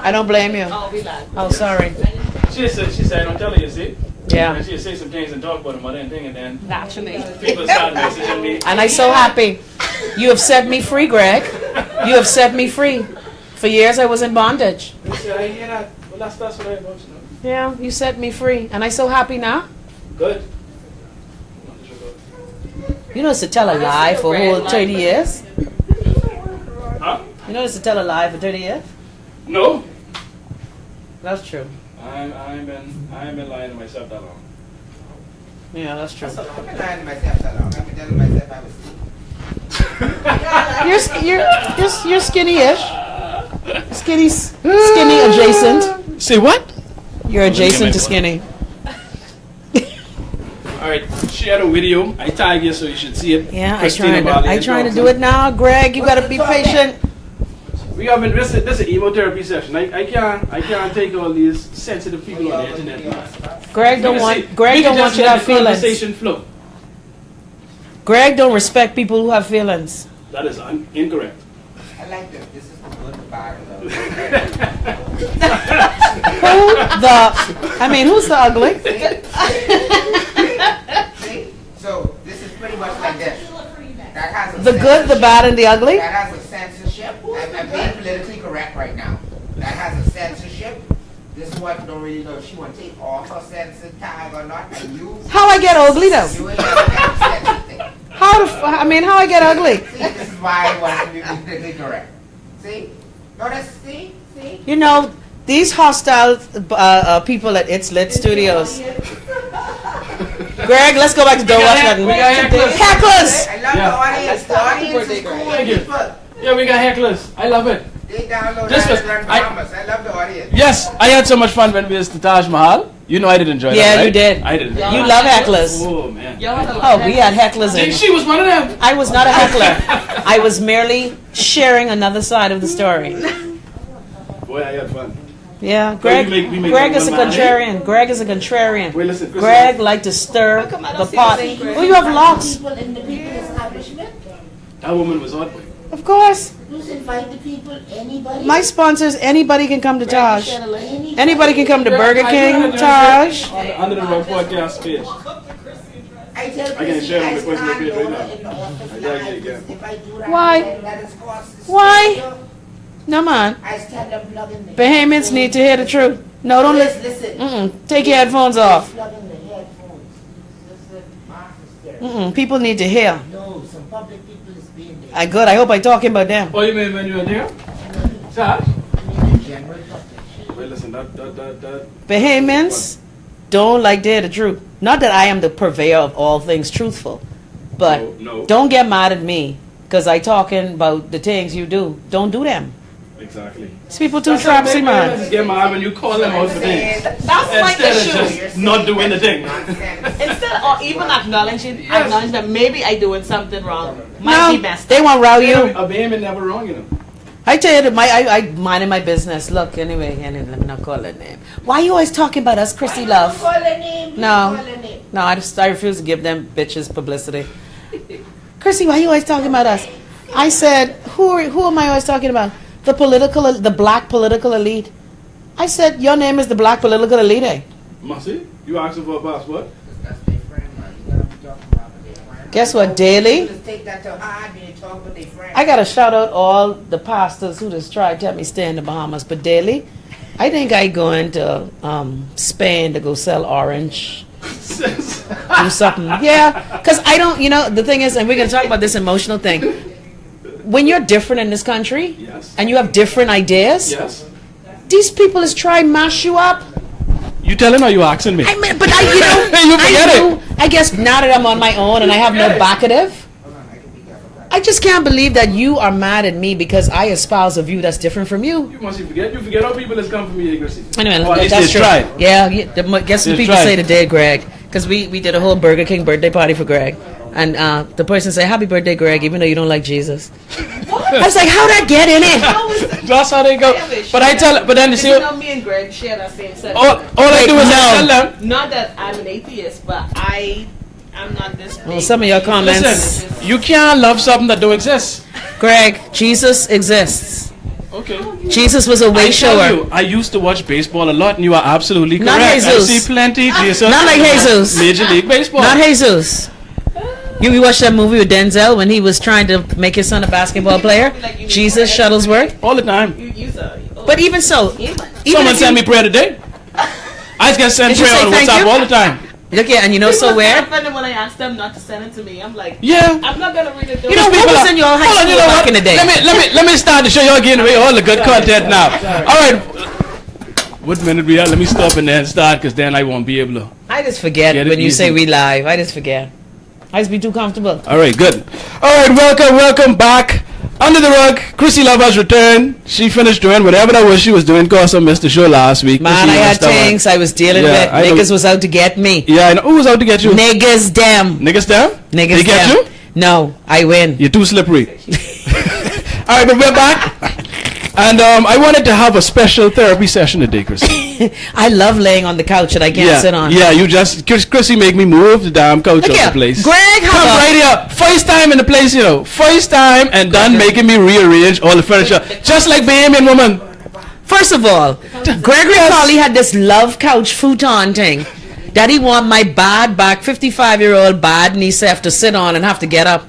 I don't blame you. Oh, we lied. Oh, sorry. She said, I don't tell her, you see? Yeah. And she'll say some things and talk about the mother and thing, and then Naturally. people start messaging me. And I'm so happy. You have set me free, Greg. You have set me free. For years I was in bondage. They say, I hear that. Well, that's what I want to know. Yeah, you set me free. And I'm so happy now. Good. You know it's to tell a lie for a whole 30 years? Huh? You know it's to tell a lie for 30 years? No. That's true. I ain't been lying to myself that long. Yeah, that's true. I've been lying to myself that long. I've been telling myself I was asleep. You're skinny-ish. Skinny adjacent. Say what? You're adjacent to skinny. Alright, share the video. I tag you so you should see it. Yeah, I trying to do it now. Greg, you gotta be patient. We have been this is an emo-therapy session. I can't take all these sensitive people on the internet. Greg don't want you to have feelings. Conversation flow. Greg don't respect people who have feelings. That is incorrect. I like this. This is the good, the bad, and Who's the ugly? See? So this is pretty much like this. That has a The good, the bad, and the ugly? That has a censorship. I'm being politically correct right now. That has a censorship. This one don't really know if she want to take off her censor tag or not. And you. How I get ugly though? You ain't never get a censor thing. How I get ugly? See, this is why I want to be politically correct. See? Notice? See? You know, these hostile people at It's Lit Studios. Greg, let's go back to Don't Watch Nothing. Hecklers! I love the audience. The audience is cool Thank you. people. Yeah, we got hecklers. I love it. They download This was- and run Bahamas. I love the audience. Yes, I had so much fun when we was to Taj Mahal. You know I did enjoy that, Yeah, right? you did. I did. Yeah. You love hecklers. Oh, man. Oh, we had hecklers in. She was one of them. I was not a heckler. I was merely sharing another side of the story. Boy, I had fun. Yeah, Greg. we make Greg is a one man, contrarian. Greg is a contrarian. Wait, listen, Chrissy. Greg like to stir come I don't the see pot. the same Greg? Oh, you have locks. People in the people establishment. That woman was hot. Boy. Of course. Who's invite the people? Anybody? My sponsors, anybody can come to Taj. Anybody? Anybody can come to Burger King, Taj. Under the Rock Podcast page. I tell I can Chrissy, share I my personal stand page right over now. in the office I gotta get it line. again. If I do that, Why? then that is cost the Why? studio. No, man. I stand up plugging the Behemoths need to hear the truth. No, don't listen. Listen. Take your headphones off. Plugging the headphones. This is master stereo. People need to hear. No, some public people is being there. Good. I hope I'm talking about them. Oh, you mean when you were there? Taj? The general public. Wait, listen, that. Behemoths don't like to hear the truth. Not that I am the purveyor of all things truthful, but No. don't get mad at me because I talking about the things you do. Don't do them. Exactly. These people too trapsy, man. Get mad when you call them out for things. That's my Instead of issue. just not doing the thing. Instead of even acknowledging that maybe I doing something wrong. Might No, be messed they up. want to row you. A behemoth never wrong, you know. I tell you, I minding my business. Look, anyway, let me not call her name. Why you always talking about us, Chrissy Love? Call her name. No. Call her name. No, I refuse to give them bitches publicity. Chrissy, why you always talking about us? I said, who am I always talking about? The black political elite. I said, your name is the black political elite, eh? Mercy, you asking for a passport? That's their friend, man. You gotta be talking about their friend. Guess what, Daily? Just take that to heart when you talk about their friend. I gotta shout out all the pastors who just tried to tell me stay in the Bahamas. But Daily, I think I going to Spain to go sell orange. Do something. Yeah, because I don't, the thing is, and we're going to talk about this emotional thing. When you're different in this country, Yes. and you have different ideas, Yes. these people is trying to mash you up. You telling or you asking me? I mean, but You forget I guess now that I'm on my own and I have no backative, I just can't believe that you are mad at me because I espouse a view that's different from you. You must forget. You forget all people that's come from me, Gracie. Anyway, Or at least that's they true. tried. Yeah, guess what They people tried. say today, Greg? Because we did a whole Burger King birthday party for Greg. And the person said, happy birthday, Greg, even though you don't like Jesus. I was like, how'd I get in it? That's how they go. But then you see, You know, me and Greg share that same set. all I do is tell them. Not that I'm an atheist, but I'm not this big. Well, some of your comments. Listen, you can't love something that don't exist. Greg, Jesus exists. Okay. Jesus was a way I tell shower. you, I used to watch baseball a lot, and you are absolutely Not correct. I Jesus. see plenty, Jesus. Not like Jesus. Major League Baseball. Not Jesus. You watched that movie with Denzel when he was trying to make his son a basketball player? Jesus Shuttlesworth? All the time. But even so, Someone sent me prayer today. I just get sent Did you prayer say on thank WhatsApp you? all the time. look here, and you know so where? When I asked them not to send it to me, I'm like, Yeah. I'm not gonna read it. You know what People was are- in your high Hold on, school you know back what? in the day? Let me start to show y'all getting away all the good content now. All right. What minute we at? Let me stop and then start, because then I won't be able to. I just forget Get it when you say easy. we live. I just forget. I just be too comfortable. All right, good. All right, welcome back. Under the rug, Chrissy Love has returned. She finished doing whatever that was she was doing, because I missed the show last week. Man, She I had messed up. things I was dealing Yeah, with. I know. Niggas was out to get me. Yeah, I know. Who was out to get you? Niggas them. Niggas down? Niggas They get them. you? No, I win. You're too slippery. All right, but we're back. And I wanted to have a special therapy session today, Chrissy. I love laying on the couch that I can't sit on. Yeah, you just, Chrissy make me move the damn couch Look off here, the place. Greg, Come how about- right here. First time in the place, you know. First time and done making me rearrange all the furniture. Just like Bahamian woman. First of all, Gregory A Collie had this love couch futon thing that he want my bad back, 55-year-old bad niece have to sit on and have to get up.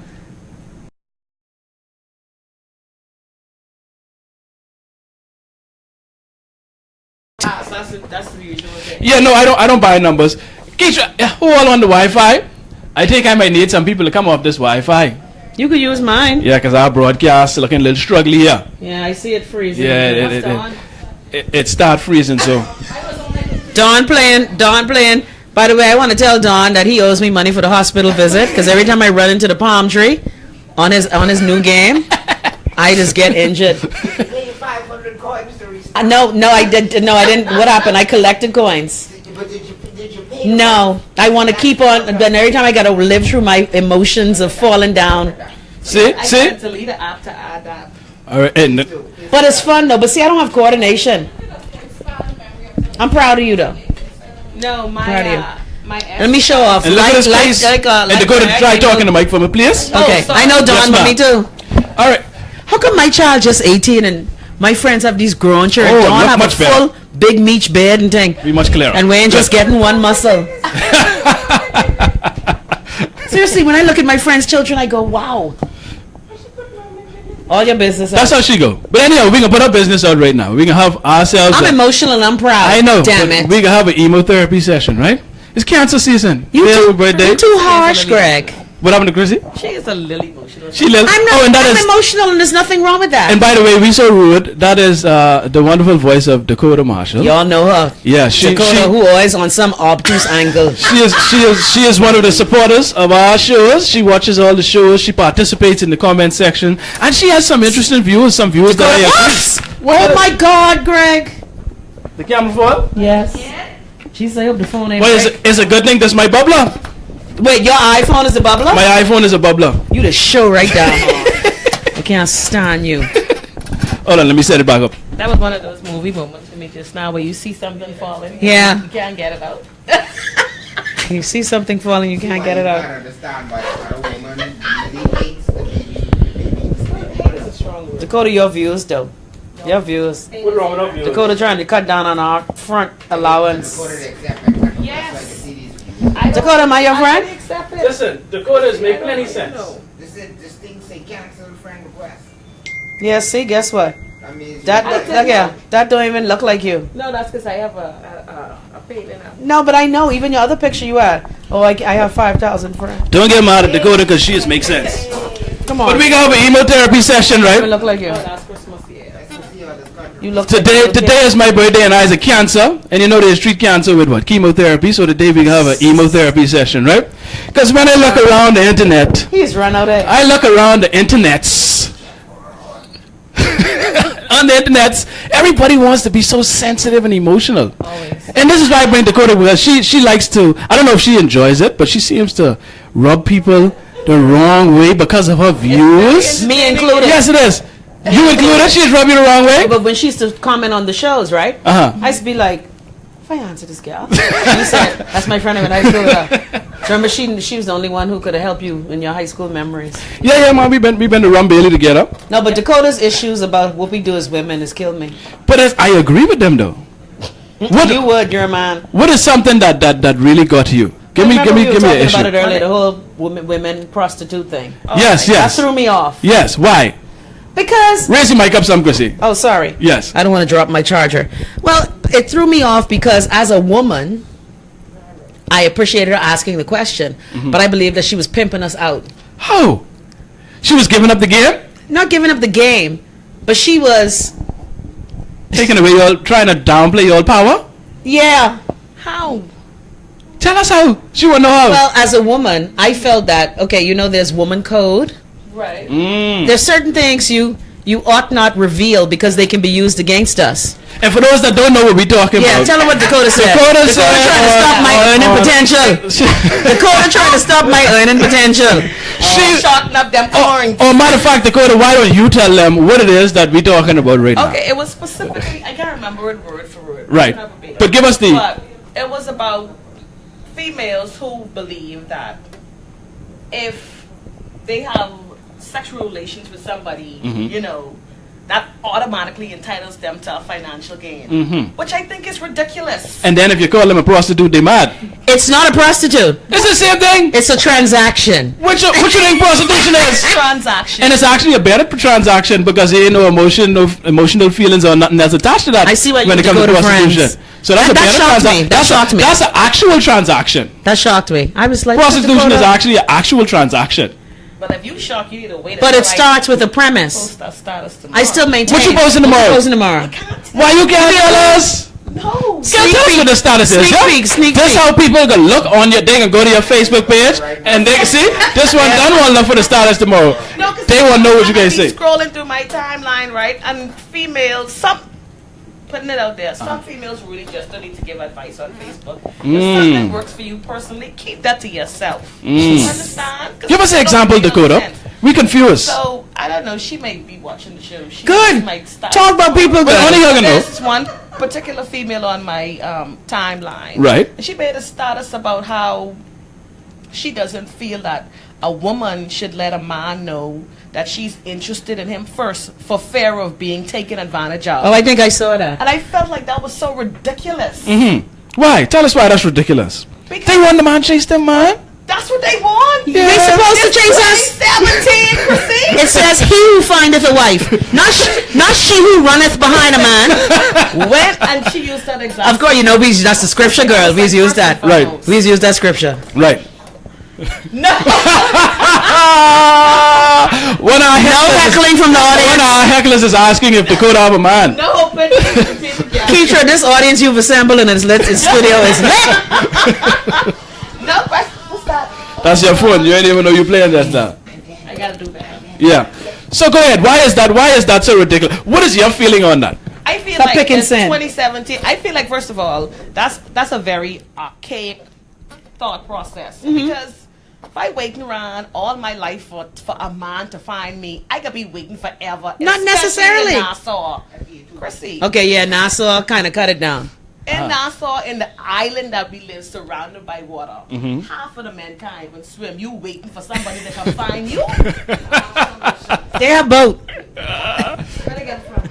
That's the usual thing. Yeah, no, I don't buy numbers. Keisha, who all on the Wi-Fi? I think I might need some people to come off this Wi-Fi. You could use mine. Yeah, because our broadcast is looking a little struggly here. Yeah, I see it freezing. Yeah, it start freezing, so. Don playing. By the way, I want to tell Don that he owes me money for the hospital visit because every time I run into the palm tree on his new game, I just get injured. Pay you 500 coins to restart. No, I didn't. What happened? I collected coins. But did you pay? No, I want to keep on. Then every time I got to live through my emotions of falling down. See? I See? got to delete the app to add that. All right, and But it's fun though. But see, I don't have coordination. I'm proud of you though. No, Proud of you. my Let me show off. and look at his face. And to go to try Greg, talking to Mike for me, please. Okay, sorry. I know Don, Yes, but ma'am. me too. All right. How come my child just 18 and my friends have these grown children? Oh, Don look have a much better. full big meat bed and thing, Be much clearer. and we ain't just getting one muscle. Seriously, when I look at my friends' children, I go, wow. All your business. That's how she go. But anyhow, we can put our business out right now. We can have ourselves. I'm emotional and I'm proud. I know. Damn but it. We can have an emo-therapy session, right? It's cancer season. You Yeah, too, birthday. you too harsh, Greg. What happened to Chrissy? She is a little emotional. She little. I'm not. Oh, and that I'm is. emotional, and there's nothing wrong with that. And by the way, we so rude. That is the wonderful voice of Dakota Marshall. Y'all know her. Yeah, she Dakota, who always on some obtuse angle. she is one of the supporters of our shows. She watches all the shows. She participates in the comment section, and she has some interesting views. Some views that I agree. Oh my God, Greg. The camera fall? Yes. She say up the phone ain't Well, break. it's a good thing. That's my bubbler. Wait, your iPhone is a bubbler? My iPhone is a bubbler. You the show right down. I can't stand you. Hold on, let me set it back up. That was one of those movie moments for me just now where you see something falling. Yeah. You can't get it out. You see something falling, you can't get it I out. can't understand why a woman really hates the baby. Dakota, your views though. Your views. What's wrong with you? Dakota trying to cut down on our front allowance. Yes. Dakota, am I your I friend? accept it. Listen, Dakotas make plenty sense. This thing say cancel friend request. Yeah, see, guess what? I mean, That don't even look like you. No, that's because I have a pain in it. No, but I know, even your other picture you had. Oh, I have 5,000 friends. Don't get mad at Dakota because she just makes sense. Come on. But we can have an emo-therapy session, You right? look like you. Oh, that's Christmas, yeah. You look Today is my birthday and I is a cancer. And you know they treat cancer with what? Chemotherapy. So today we can have an emo-therapy session, right? Because when I look around the internet, He's run out of. I look around the internets. On the internets, everybody wants to be so sensitive and emotional. Always. And this is why I bring Dakota because she likes to, I don't know if she enjoys it, but she seems to rub people the wrong way because of her views. Me included. Yes, it is. You included? She's rubbing you the wrong way? But when she used to comment on the shows, right? Uh-huh. I used to be like, if I answer this girl, she said, that's my friend when I told her. Remember, she was the only one who could have helped you in your high school memories. Yeah, man. We been to Rum Bailey together. No, but Dakota's issues about what we do as women has killed me. But I agree with them though. What You would, you're a man. What is something that really got you? Give me we were an talking issue. about it earlier, the whole women prostitute thing. Yes, That yes, threw me off. yes. Why? Because Raise your mic up, some Chrissy. oh, sorry. Yes. I don't want to drop my charger. Well, it threw me off because as a woman, I appreciated her asking the question, but I believe that she was pimping us out. How? She was giving up the game, Not giving up the game, but she was, taking away your, trying to downplay your power. yeah. How? Tell us how. She wanna know how. Well, as a woman, I felt that, okay, you know, there's woman code. Right. There's certain things you ought not reveal because they can be used against us. And for those that don't know what we're talking Yeah, about, tell her what Dakota said. Dakota Dakota said, trying to stop my earning potential. potential. Dakota trying to stop my earning potential. She. Shorten up them orange. Oh, matter of fact, Dakota, why don't you tell them what it is that we're talking about right now? Okay, it was specifically, I can't remember it word for word. Right. Never be. But give us the. But it was about females who believe that if they have sexual relations with somebody, you know, that automatically entitles them to a financial gain, which I think is ridiculous. And then if you call them a prostitute, they mad. It's not a prostitute. It's the same thing. It's a transaction. What you think prostitution is? Transaction. And it's actually a better transaction because there ain't no emotional feelings or nothing that's attached to that. I see why when you it comes to Dakota prostitution. friends. So that's a That better shocked me. transaction. That shocked me. That's an actual transaction. That shocked me. I was like, Prostitution is Dakota. actually an actual transaction. But if you shock, you need to wait. But it starts with a premise. Post that status tomorrow. I still maintain. What you posting tomorrow? What you posting tomorrow? Why you can't tell us? No. Can't tell us what the status is. Sneak yeah? peek, sneak That's peek. how people can look on your thing and go to your Facebook page and they see this one done one love for the status tomorrow. No, 'cause They won't know what you I guys be say. Scrolling through my timeline, right, and females, some putting it out there. Some females really just don't need to give advice on Facebook. If something works for you personally, keep that to yourself. You understand? 'Cause Give us an it don't example, make no Dakota. sense. We confused. So I don't know. She might be watching the show. She Good. might start. Talk about people But only good. you can know. There's one particular female on my timeline. Right. And she made a status about how she doesn't feel that a woman should let a man know that she's interested in him first for fear of being taken advantage of. Oh, I think I saw that. And I felt like that was so ridiculous. Why? Tell us why that's ridiculous. Because They want the man chase them, man. that's what they want. Yeah. They supposed to It's chase us. 2017, Chrissy. It says, "He who findeth a wife, not she who runneth behind a man." When and she used that exactly. Of course, you know that's the scripture, girl. We've used that. Right. We've used that scripture. Right. No. One of our No hecklers heckling from the one audience. of our hecklers is asking if Dakota have a man. No, but Keitra, this audience you've assembled in this studio is lit. no, what's that? That's your phone. You ain't even know you playing that now. I gotta do that. Yeah. So go ahead. Why is that? Why is that so ridiculous? What is your feeling on that? I feel Stop like picking in sin. 2017. I feel like first of all, that's a very archaic thought process because if I waiting around all my life for a man to find me, I could be waiting forever. Not especially necessarily. in Nassau, Chrissy. Okay, yeah, Nassau kind of cut it down. In Nassau, in the island that we live, surrounded by water, half of the men can't even swim. You waiting for somebody to come find you? They have boat. Where they get it from?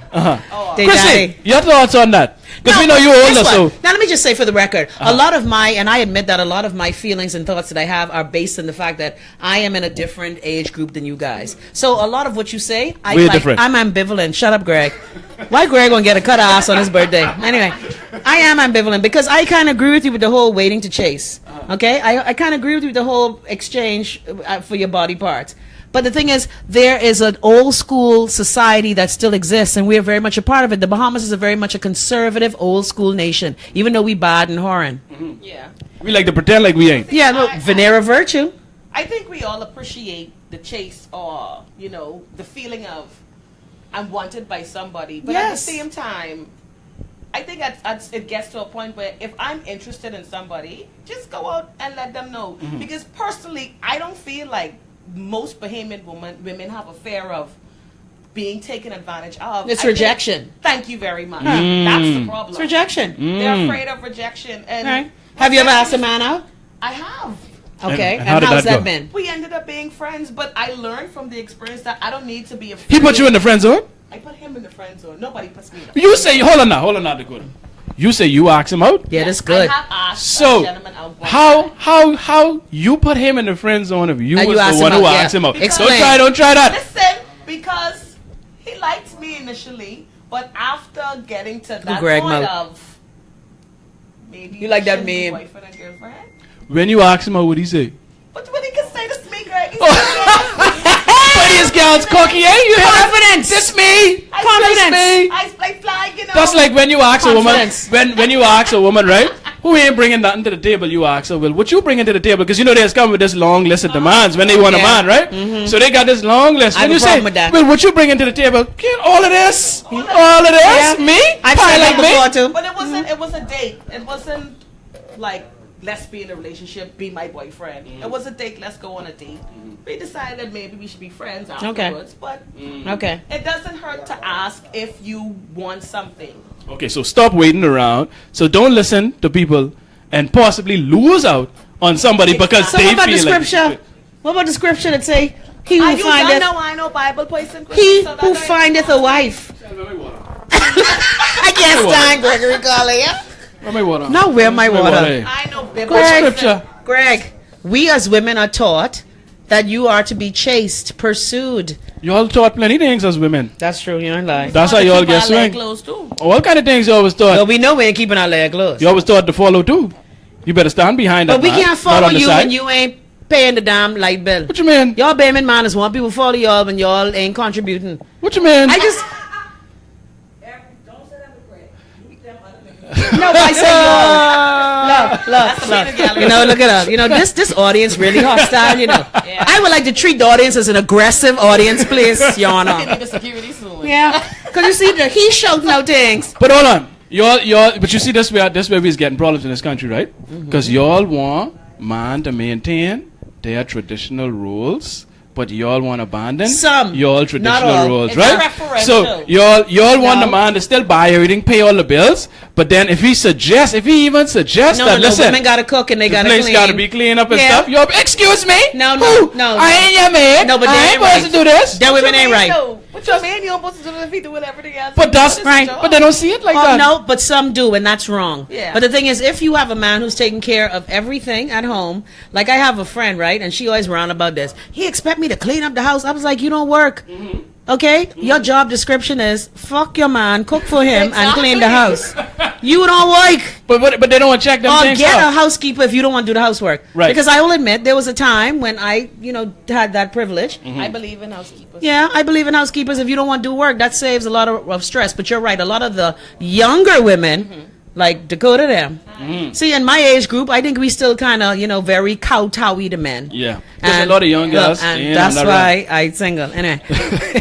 Oh, They Chrissy, die. your thoughts on that? Because we know you're Guess older, what? so Now let me just say for the record, a lot of my, and I admit that a lot of my feelings and thoughts that I have are based on the fact that I am in a different age group than you guys. So a lot of what you say, We're different. I'm ambivalent. Shut up, Greg. Why Greg gonna get a cut ass on his birthday? Anyway, I am ambivalent because I kind of agree with you with the whole waiting to chase. Okay, I kind of agree with you with the whole exchange for your body parts. But the thing is, there is an old school society that still exists, and we are very much a part of it. The Bahamas is a very much a conservative, old school nation, even though we bad and whoring. yeah. we like to pretend like we ain't. Yeah, look, Venera virtue. I think we all appreciate the chase or, you know, the feeling of I'm wanted by somebody. But at the Yes. same time, I think it gets to a point where if I'm interested in somebody, just go out and let them know. Because personally, I don't feel like most Bahamian women have a fear of being taken advantage of. It's I think- rejection. Thank you very much. That's the problem. It's rejection. They're afraid of rejection. And Right. Have you ever asked a man out? I have. Okay, And and, how did how's that that go? been? We ended up being friends, but I learned from the experience that I don't need to be a friend. He put you in the friend zone? I put him in the friend zone. Nobody puts me in the You say, hold on now, Dakota. You say you asked him out? Yeah, that's good. I have asked So, a gentleman out one time. how you put him in the friend zone if you And was you asked the one him who out, yeah. asked him out? Explain. Don't try that. Listen, because he liked me initially, but after getting to that Greg point mode. of maybe You like that should be meme. boyfriend and girlfriend. When you asked him out, what he say? What he can say to me, Greg? He's But these girls cocky, eh? You hear that? Confidence. This me. Confidence. Me. I like flying, you know. That's like when you ask a woman, Confidence. when you ask a woman, right? Who ain't bringing nothing to the table, you ask her, well, what you bringing to the table? Because you know they come with this long list of demands when they want a Yeah. man, right? So they got this long list. I When have you a say, problem with that. well, what you bringing to the table? Get all of this? All of this? Yeah. Me? I've Pie said like that me? before too. But it wasn't. It was a date. It wasn't like let's be in a relationship, be my boyfriend. It was a date. Let's go on a date. We decided maybe we should be friends afterwards. But Okay. it doesn't hurt to ask if you want something. Okay, so stop waiting around. So don't listen to people and possibly lose out on somebody because So they what about the feel like scripture? What about the scripture that say, he who I don't findeth, know. I know Bible person. he so who that I- findeth a wife? I can't stand Gregory Collie. Where my water? No, where my water? I know biblical Greg, scripture? Greg, we as women are taught that you are to be chased, pursued. Y'all taught plenty things as women. That's true, you ain't lying. That's how y'all get Keep our leg swing. closed too. What kind of things you always taught? But we know we ain't keeping our leg closed. You always taught to follow too. You better stand behind that But we man, can't not follow on the you side. when you ain't paying the damn light bill. What you mean? Y'all payment minus one. People follow y'all when y'all ain't contributing. What you mean? I just... No, I say y'all. Look. You know, look at her. You know, this audience really hostile, you know. Yeah. I would like to treat the audience as an aggressive audience, please, Your They Honor. need a security soon. Yeah. Because you see, he's shouting out things. But hold on. Y'all, but you see this where we's getting problems in this country, right? Because y'all want man to maintain their traditional rules, but y'all want to abandon Some, y'all not traditional all. rules, It's right? preferential. So y'all want No. the man to still buy everything, pay all the bills, but then if he even suggests No, that, listen, women gotta cook and they the gotta place clean. gotta be clean up and Yeah. stuff. Yo, excuse me? No, Who? no. I ain't your maid. No, but they I ain't ain't supposed right. to do this. That women ain't right. What you mean you supposed to do if he doing everything else? But that's It's right. a job. But they don't see it like Oh, that. no, but some do, and that's wrong. Yeah. But the thing is, if you have a man who's taking care of everything at home, like I have a friend, right, and she always round about this. He expect me to clean up the house. I was like, you don't work. Okay? Your job description is fuck your man, cook for him, and clean the house. You don't work. But they don't want to check them Or things get a out. housekeeper if you don't want to do the housework. Right. Because I will admit, there was a time when I, had that privilege. I believe in housekeepers. Yeah, I believe in housekeepers. If you don't want to do work, that saves a lot of stress. But you're right. A lot of the younger women, like Dakota them. See, in my age group, I think we still kind of, very kowtowy to men. Yeah. There's a lot of young girls. And yeah, that's I'm not why I single. Anyway.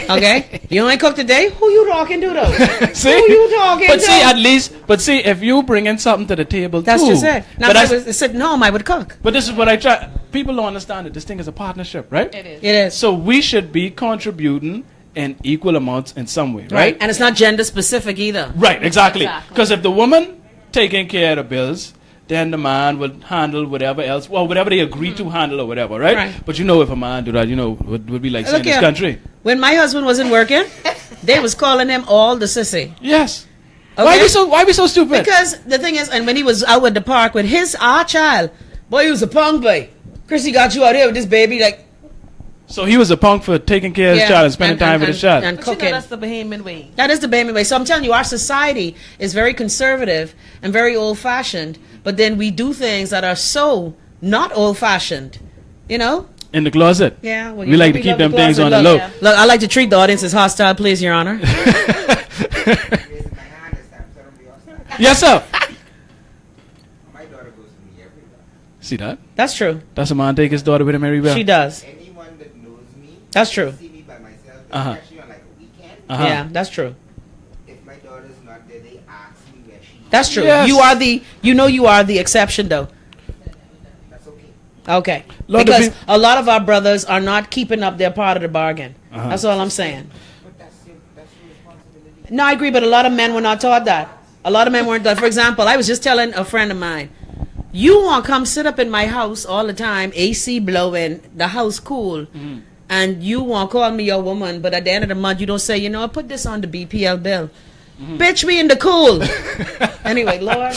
Okay? You ain't cook today? Who you talking to, though? right. See? Who you talking But to? see, at least, if you bringing something to the table That's too. just it. Now, But, if I that's- was sitting home, I would cook. but this is what I try. People don't understand that this thing is a partnership, right? It is. It is. So we should be contributing in equal amounts in some way, right? And it's not gender specific either. Right, exactly. Exactly. Because if the woman taking care of the bills, then the man would handle whatever else, whatever they agree to handle or whatever, right? Right. But if a man do that, would be like saying Look this here. country. When my husband wasn't working, they was calling him all the sissy. Yes. Okay? Why be so stupid? Because the thing is, and when he was out at the park with our child, boy, he was a punk boy. Chrissy got you out here with this baby, like, So he was a punk for taking care of his child and spending time with his child. and But cooking. that's the Bahamian way. That is the baby way. So I'm telling you, our society is very conservative and very old-fashioned. But then we do things that are so not old-fashioned. You know? In the closet. Yeah. Well, We like to keep love them the things closet. on the Look, low. Look, I like to treat the audience as hostile, please, Your Honor. Raising my hand this time, so don't be hostile. Yes, sir. My daughter goes to me everywhere. See that? That's true. That's a man take his daughter with him everywhere. She does. Anyone that knows me, That's true. see me by myself, Uh-huh. especially on like a weekend. Uh-huh. Yeah, that's true. If my daughter's not there, they ask me where she is. That's true. Yes. You are the exception, though. That's okay. Okay. Lot of Because peop- a lot of our brothers are not keeping up their part of the bargain. Uh-huh. That's all I'm saying. But that's your responsibility. No, I agree, but a lot of men were not taught that. A lot of men weren't taught. For example, I was just telling a friend of mine, You want to come sit up in my house all the time, AC blowing, the house cool, and you want to call me your woman, but at the end of the month you don't say, you know, I put this on the BPL bill. Bitch, we in the cool. Anyway, Lord.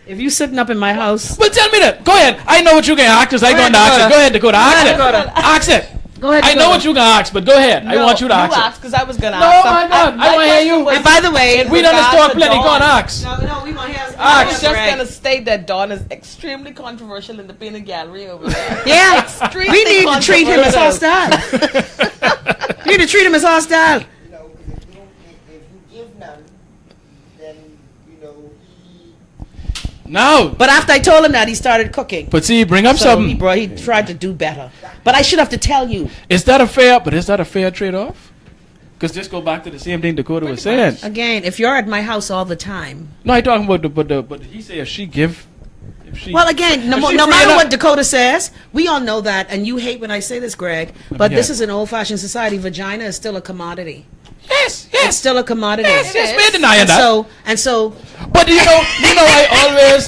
If you sitting up in my house. Well, tell me that. Go ahead. I know what you can ask, because I going to ask it. Go ahead, Dakota. Ask it. Ask it. Go ahead. I know what you can ask, but go ahead. I want you to ask it. You ask, because I was going to No, ask. my God. I want to hear you. And by the way, We done this talk plenty. Go on, ask. No, we want to hear. I was just going to state that Dawn is extremely controversial in the peanut gallery over there. Yeah. Extremely We need to treat him as hostile. We need to treat him as hostile. You know, because if you give none, then, you know, No. But after I told him that, he started cooking. But see, bring up So something. he tried to do better. But I should have to tell you. Is that a fair trade-off? Because this go back to the same thing Dakota was saying. Again, if you're at my house all the time. No, I talking about but he say if she give. Well, again, no matter what Dakota says, we all know that, and you hate when I say this, Greg, but this is an old-fashioned society. Vagina is still a commodity. Yes. It's still a commodity. Yes, we're denying that. And so. But you know,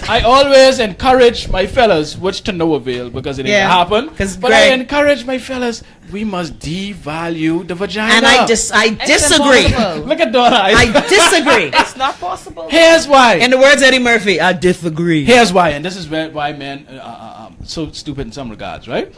I always encourage my fellas, which to no avail because it didn't happen. But I encourage my fellas, we must devalue the vagina. And I disagree. Look at Donna. I disagree. It's not possible. Here's why. In the words of Eddie Murphy, I disagree. Here's why, and this is why men so stupid in some regards, right?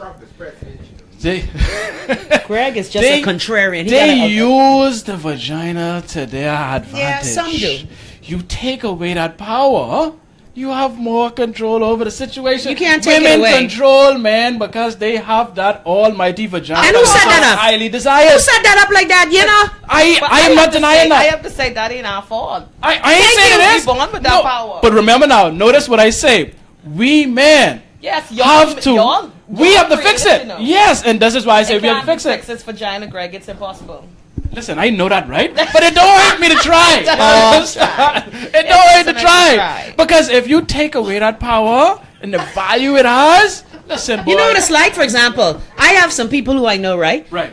Greg is just a contrarian. They use the vagina to their advantage. Yeah, some do. You take away that power, you have more control over the situation. You can't take Women it away. control men because they have that almighty vagina. And who set that up? Highly desired. Who set that up like that? You know. I am not denying that. I have to say that ain't our fault. I ain't saying it is. We born with that power. But remember now, notice what I say. We men have to. We have to fix it. Yes, and this is why I say we have to fix it. Fix this vagina, Greg. It's impossible. Listen, I know that, right? But it don't hurt me to try. It don't hurt to try. Because if you take away that power and the value it has, listen, boy. You know what it's like, for example, I have some people who I know, right? Right.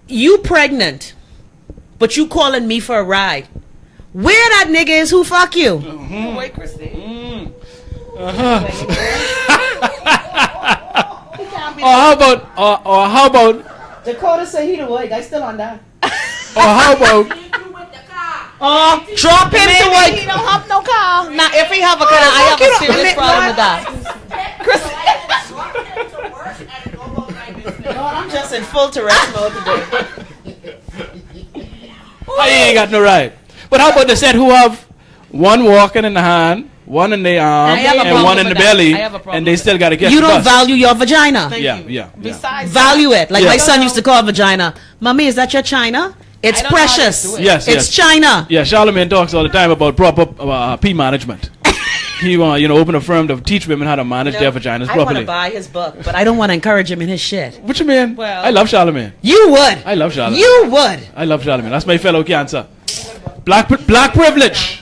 You pregnant, but you calling me for a ride. Where that nigga is who fuck you? Wait, Christy. Or how about Dakota say he the work. I still on that. or how about Drop him to work. He don't have no car. Now, if he have a car, I have a serious problem with that. I'm just in full Tourette's mode today. I ain't got no right. But how about the set who have one walking in the hand, one in the arm, and one in the belly, and they still got to get You the don't bus. value your vagina. Yeah. Besides, Value it. Like my son used to call vagina. Mommy, is that your china? It's precious. Yes, it's China. Yeah, Charlemagne talks all the time about proper pee management. He want open a firm to teach women how to manage their vaginas I want properly. to buy his book, but I don't want to encourage him in his shit. What you mean? Well, I love Charlemagne. You would. I love Charlemagne. You would. I love Charlemagne. That's my fellow cancer. Black privilege.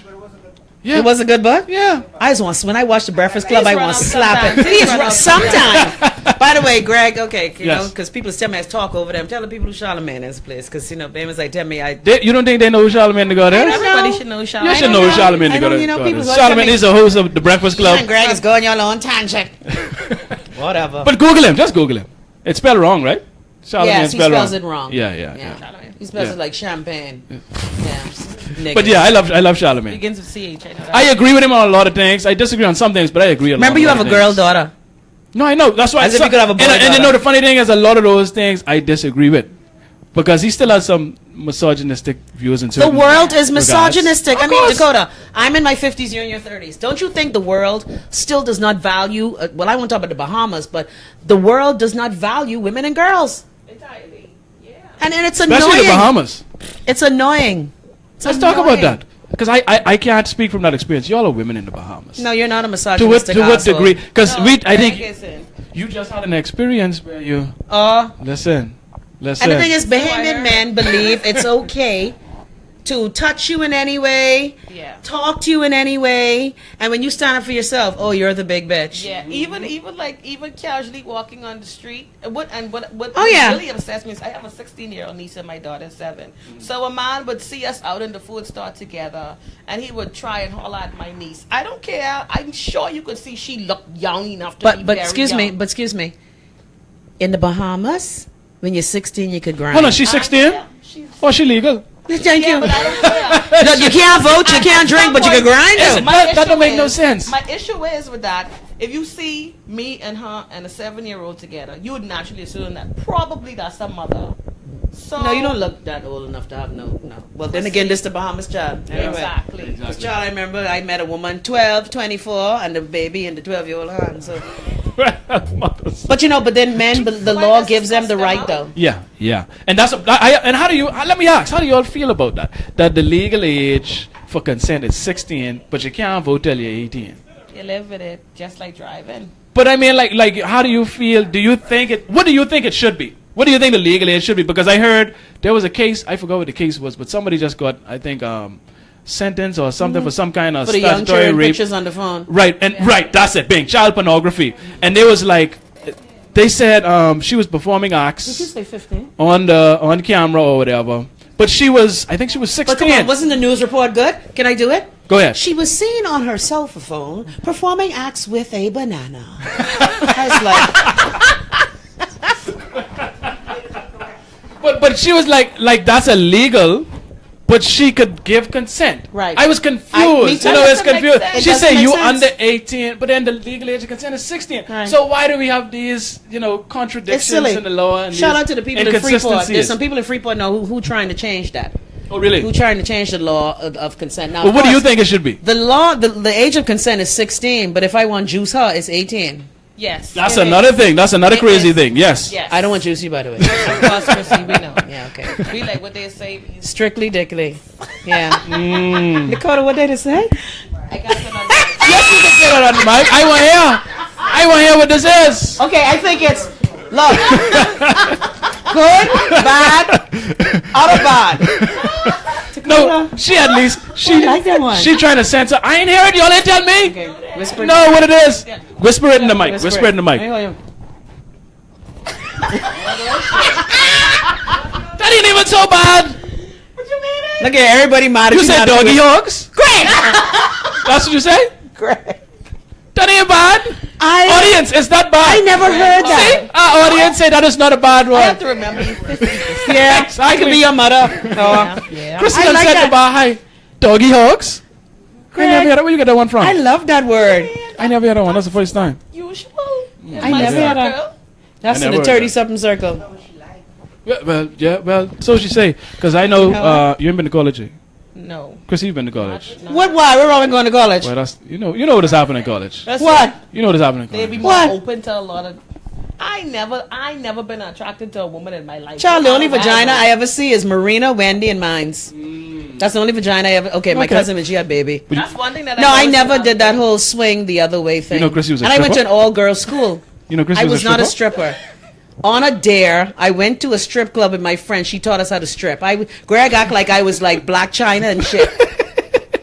Yeah. It was a good book? Yeah. I just want, when I watch The Breakfast Club, Please I run want to up slap it. sometime. Please run sometime. By the way, Greg, okay, you know, Yes. because people tell me I talk over them. Tell the people who Charlemagne is, please. Because, Bamas, like, tell me You don't think they know who Charlemagne to go there? everybody should know Charlemagne. You should know who Charlemagne to go there. people go Charlemagne tell me- is the host of The Breakfast Club. And Greg is going your own tangent. Whatever. But Google him. Just Google him. It's spelled wrong, right? Charlemagne Yes, he spelled spells it wrong. Yeah. He spells Yeah. it like champagne. Yeah. But yeah, I love Charlemagne. Begins with CH. I know that. I agree with him on a lot of things. I disagree on some things, but I agree on Remember, a you lot have a of girl things. daughter. No, I know. That's why. As if you could have a boy and daughter. the funny thing is, a lot of those things I disagree with, because he still has some misogynistic views and The certain world is regards. misogynistic. Of I mean, course. Dakota, I'm in my 50s, you're in your 30s. Don't you think the world still does not value, well, I won't talk about the Bahamas, but the world does not value women and girls. Entirely. Yeah. And it's Especially annoying. the Bahamas. It's annoying. Let's talk about that. Because I can't speak from that experience. Y'all are women in the Bahamas. No, you're not a To misogynistic what asshole. degree? Because I Greg think isn't. you just had an experience where you listen. And the thing is, Bahamian men believe it's okay to touch you in any way, Yeah. talk to you in any way, and when you stand up for yourself, oh, you're the big bitch. Yeah, even casually walking on the street. What Oh, yeah. really obsessed me is I have a 16-year-old niece and my daughter's 7. So a man would see us out in the food store together, and he would try and holler at my niece. I don't care. I'm sure you could see she looked young enough to be But very excuse me, young. but excuse me. In the Bahamas, when you're 16, you could grind. Hold on, she's 16? Oh, she legal. Thank Yeah, you. but I don't care. Look, you can't vote, you can't drink, but you can grind Listen, them. that don't make no sense. My issue is with that. If you see me and her and a 7-year-old together, you would naturally assume that probably that's her mother. So No, you don't look that old enough to have no. Well, then again, this the Bahamas child. Anyway. Exactly. This child, I remember I met a woman, 12, 24, and the baby in the 12-year-old hand. So, but you know, but then men, the Why law does gives them the discuss right them though. Yeah. And and how do you, let me ask, how do you all feel about that? That the legal age for consent is 16, but you can't vote till you're 18. You live with it, just like driving. But I mean, like, how do you feel? Do you think what do you think it should be? What do you think the legal age should be? Because I heard there was a case, I forgot what the case was, but somebody just got, I think, sentenced or something for some kind of For the young statutory children, rape. pictures on the phone. Right, and right, that's it, bing, child pornography. And they was like, they said she was performing Did you acts say 15? on camera or whatever. But she was, I think she was 16. But come on, wasn't the news report good? Can I do it? Go ahead. She was seen on her cell phone performing acts with a banana. I was like, But she was like that's illegal, but she could give consent. Right. I was confused. me too. You know, it's That doesn't make confused. sense. She It said doesn't you make sense. under 18, but then the legal age of consent is 16. Right. So why do we have these, it's contradictions silly. in the law? And Shout these out to the people in Freeport. inconsistencies? There's some people in Freeport now who trying to change that. Oh, really? Who trying to change the law of consent. Now, Well, of what do you course, think it should be? The law, the age of consent is 16, but if I want juice her, it's 18. Yes. That's it another is. thing. That's another It crazy is. thing. Yes. Yes. I don't want juicy, by the way. Of course, Chrissy, we know. Yeah, okay. We like what they say. Strictly dickly. Yeah. Dakota, what did it say? I got it on Yes, you can say that on the mic. I want to hear what this is. Okay, I think it's, look. Good, bad, out of bad. No, she at least, I like that one. she trying to censor. I ain't hear it. Y'all ain't tell me. Okay, whisper. No, what it is. Whisper it in the mic. Whisper Whisper it in the mic. That ain't even so bad. Look at everybody mad at You said not doing doggy it. hogs? Great. That's what you say? Great. That ain't bad. Audience, it's not bad. I never heard that. See? Our audience say that is not a bad I one. have to remember you 50%. Yeah, I could be your mother. Yeah. Chrissy I done like said that. the bar high. Doggy hogs? I never heard that. Where you get that one from? I love that word. I never heard that one. That's the first time. Usual. I never had a. That's I in never the heard 30-something circle. Well, so she say. Because I know you ain't been to college. Eh? No. Chrissy, you've been to college. What? Why? We're all going to college. Well, that's you know what has happened in college. That's What? You know what has happened in They'd be college. more What? open to a lot of. I never been attracted to a woman in my life. Child, the only I don't vagina have I ever see is Marina, Wendy, and mine's. That's the only vagina I ever. Okay, my Okay. cousin, when she had baby. one. That's one thing that No, I noticed never about did that them. whole swing the other way thing. You know Chrissy was a and I went to an stripper? all-girls school. You know Chrissy I was was not a stripper. On a dare, I went to a strip club with my friend. She taught us how to strip. Greg act like I was like Black China and shit.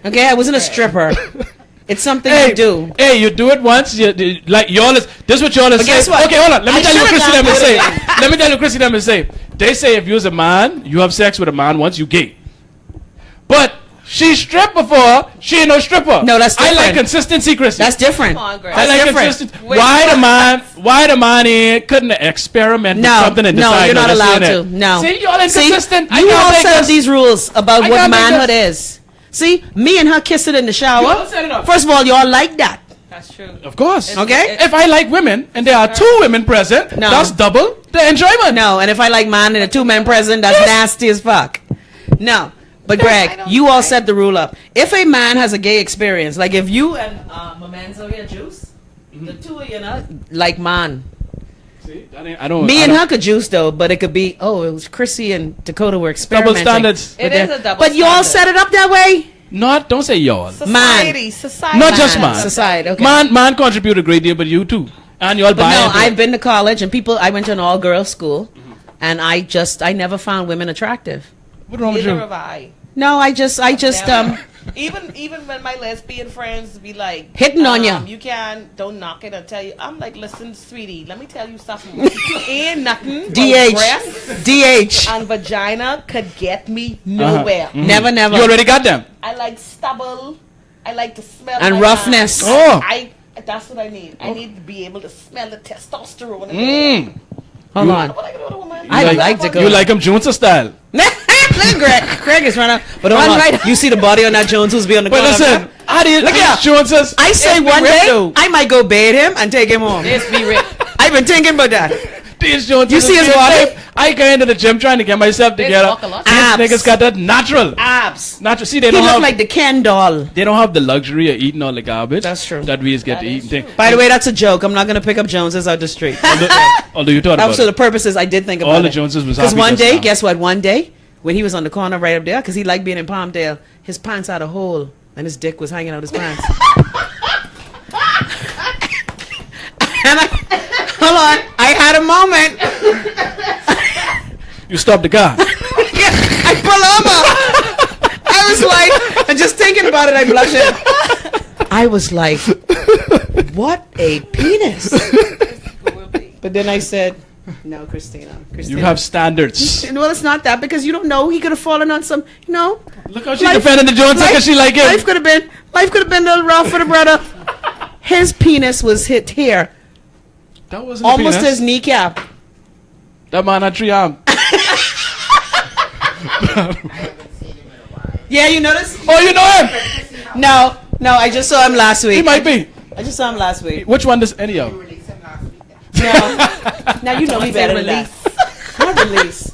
Okay, I wasn't a stripper. It's something Hey, you do. Hey, you do it once. Like y'all is. This is what y'all is But saying. guess what? Okay, hold on. Let me I tell you what should've Chrissy them done is say. that. Let me tell you what Chrissy them is say. They say if you was a man, you have sex with a man once, you gay. But she stripped before. She ain't no stripper. No, that's I like different. consistency, Chrissy. That's different. Come on, Greg. I That's like different. consistency. Wait, Why the man ain't couldn't experiment with No, something and no, decide? you're not this allowed ain't to. it? No. See, y'all See, inconsistent. I you can't all make set this. these rules about I what can't make manhood this. is. See, me and her kissed it in the shower. You all set it up. First of all, y'all like that. That's true. Of course. Okay? If I like women and there are two women present, No. that's double the enjoyment. No, and if I like man and the two men present, that's nasty as fuck. No. But I Greg, don't you all think- set the rule up. If a man has a gay experience, like if you and Momenzo here, Juice, the two of you know, like man. See, I don't. Me I and don't- her could juice though, but it could be, oh, it was Chrissy and Dakota were experimenting. Double standards. It is a double But you all set it up that way? Not, don't say y'all. Society. Society. Not just man. Society, okay. Man contribute a great deal, but you too. And y'all But buy no, into I've it. been to college and I went to an all-girls school, and I never found women attractive. What's wrong with Neither you? have I. No, I just even when my lesbian friends be like hitting on you. You don't knock it and tell you. I'm like, listen, sweetie, let me tell you something. Ain't nothing. DH and vagina could get me nowhere. Never. You already got them. I like stubble. I like to smell And my roughness. hands. That's what I need. I need to be able to smell the testosterone. Hold on. What I can do with a woman? I like to go. You like them Junta style. Look at Greg is running. But hold on. Right. You see the body on that Jones who's be on the But corner. listen, how do you Look at Joneses? I say one day I might go bathe him and take him home. Let's be real. I've been thinking about that. These Joneses. You see his body? I go into the gym trying to get myself together. walk a lot. These Abs. niggas got that natural. Abs. Natural. See, they He don't look have like the Ken doll. they don't have the luxury of eating all the garbage. That's true. That we just get That to is eat and thing. By the way, that's a joke. I'm not gonna pick up Joneses out the street. Although you thought That about was for it. the purposes I did think about All it. the Joneses was Because happy one just day, now. guess what? One day, when he was on the corner right up there, because he liked being in Palmdale, his pants had a hole and his dick was hanging out his pants. And hold on, I had a moment. You stopped the car. I pull over. I was like, and just thinking about it, I'm blushing. I was like, what a penis. But then I said, no, Christina. You have standards. Well, it's not that because you don't know. He could have fallen on some, Look how she's defending the Joneses because she like him. Life could have been a little rough for the brother. His penis was hit here, That wasn't almost a penis. his kneecap. That man had 3 arms. Yeah, you noticed? Oh, you know him? No, I just saw him last week. He might be. I just saw him last week. Which one does any of? Release him last week then. No, now you know me better than that. Not release.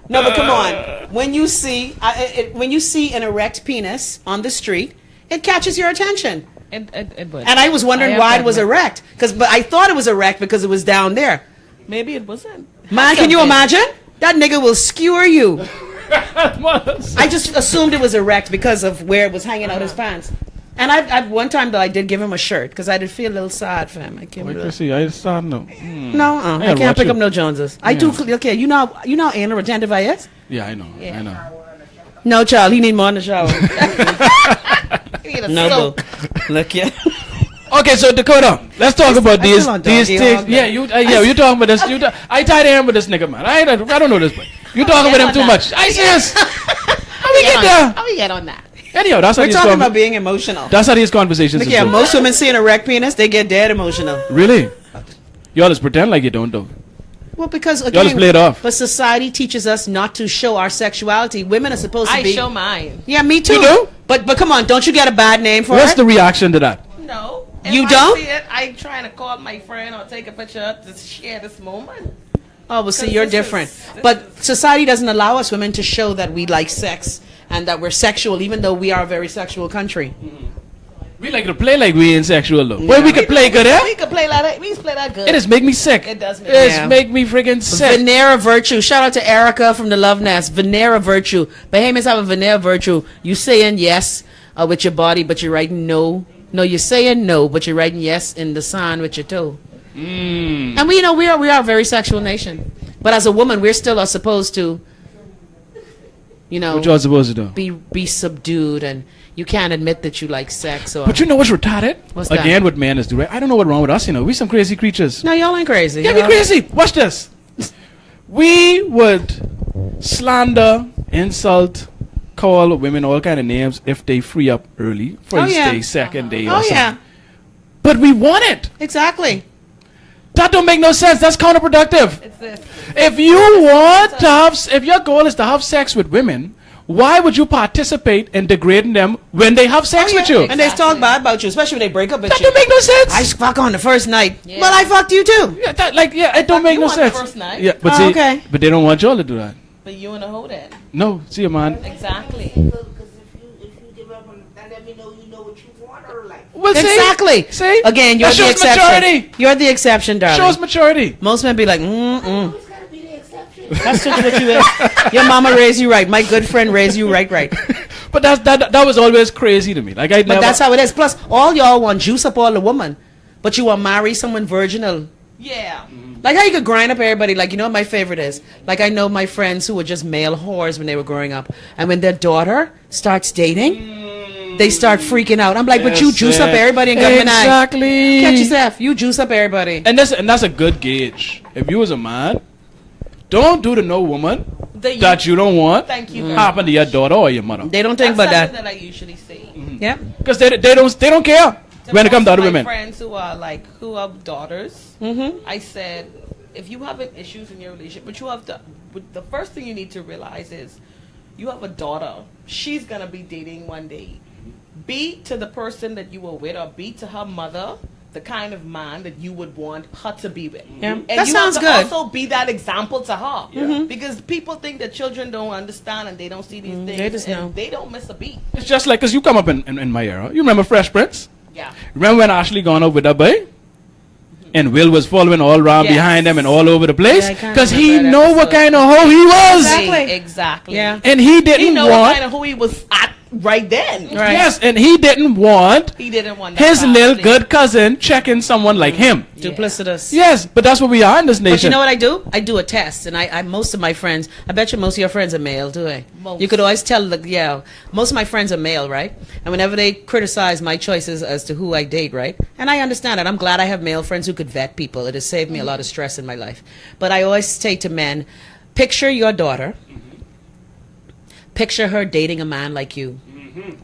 No, but come on. When you see an erect penis on the street, it catches your attention. It would. And I was wondering why it was erect, but I thought it was erect because it was down there. Maybe it wasn't. Man, can you imagine? That nigga will skewer you. I just assumed it was erect because of where it was hanging out his pants. And I one time though I did give him a shirt because I did feel a little sad for him. I can't Wait, really. Chrissy, I started no. No, I gotta can't watch pick it. up no Joneses. I do. Okay, you know how anal retentive I is? Yeah, I know. I know. No, child, he need more in the shower. You need a No, soap. boo. Look, yeah. Okay, so Dakota, let's talk about I these feel on these doggy things. hog Yeah, you talking about this. I tied him with this nigga, man. I don't know this, but you talking about him too much. I serious. How we get there? How we get on that? Anyhow, that's how We're these talking about being emotional. that's how these conversations. Look, is yeah, going. most women see an erect penis, they get dead emotional. Really? Y'all just pretend like you don't though. Well, because Y'all just again, play it off. but society teaches us not to show our sexuality. Women are supposed to I be. show mine. Yeah, me too. You do? But come on, don't you get a bad name for What's it? the reaction to that? No. You If don't? I see it, I trying to call my friend or take a picture to share this moment. Oh, well, see, 'Cause you're this different. is- But society doesn't allow us women to show that we like sex and that we're sexual, even though we are a very sexual country. We like to play like we ain't sexual though. Well, we could play good, eh? We can play like that. We can play that good. It just make me sick. It does make It Yeah. just make me freaking sick. Venera Virtue. Shout out to Erica from the Love Nest. Venera Virtue. Bahamas have a Venera Virtue. You saying yes with your body, but you're writing no. No, you're saying no, but you're writing yes in the sign with your toe. And we are a very sexual nation. But as a woman, we're still are supposed to, What y'all supposed to do? be subdued, and you can't admit that you like sex. Or But you know what's retarded? What's that? Again, what man is doing. I don't know what's wrong with us. We some crazy creatures. no, y'all ain't crazy. Yeah, we crazy. Watch this. We would slander, insult, call women all kind of names if they free up early, first yeah. day, second day, or Oh something. yeah, But we want it. exactly. That don't make no sense. That's counterproductive. It's this. If you want to have, if your goal is to have sex with women, why would you participate in degrading them when they have sex with you? And they talk bad about you, especially when they break up with That you. don't make no sense. I fuck on the first night. Yeah. Well, I fucked you too. Yeah, it don't make you no on the sense. first night. Yeah, but Oh, see, okay. but they don't want y'all to do that. But you in a hold in. No, see, man. Exactly. Because if you give up on that, let me know you know what you want or like. Well, Exactly. See, Again, you're that the shows exception. maturity. You're the exception, darling. Shows maturity. Most men be like, Always gotta be the exception. That's just what you is. Your mama raised you right. My good friend raised you right. But that was always crazy to me. Like I But never. that's how it is. Plus, all y'all want juice up all the woman, but you want marry someone virginal. Yeah. Like how you could grind up everybody. Like, you know what my favorite is? Like, I know my friends who were just male whores when they were growing up. And when their daughter starts dating, they start freaking out. I'm like, but you juice up everybody and got exactly. Catch yourself. You juice up everybody. And that's a good gauge. If you was a man, don't do to no woman that you don't want Thank you. happen to your daughter or your mother. They don't think That's about something that. that I usually say. Yeah. Because they don't care when it comes to other my women. friends who have daughters, I said, if you have issues in your relationship, but the first thing you need to realize is you have a daughter. She's gonna be dating one day. Be to the person that you were with, or be to her mother, the kind of man that you would want her to be with. Yeah. And That you sounds have good. to also be that example to her. Because people think that children don't understand and they don't see these things. they just know. And they don't miss a beat. It's just like, because you come up in my era. You remember Fresh Prince? Yeah. Remember when Ashley gone up with that boy? And Will was following all around Yes. behind them and all over the place? Yeah, I kinda Because he remember that know what episode. kind of hoe he was. Exactly. Exactly. Yeah. And he didn't He know want... kind of who he was at right then. Right. Yes, and he didn't want He didn't want that his little family. good cousin checking someone like him. Duplicitous. Yes, but that's what we are in this nation. But you know what I do? I do a test, and I most of my friends, I bet you most of your friends are male, do they? Most. You could always tell, most of my friends are male, right? And whenever they criticize my choices as to who I date, right? And I understand it. I'm glad I have male friends who could vet people. It has saved me a lot of stress in my life. But I always say to men, picture your daughter. Picture her dating a man like you.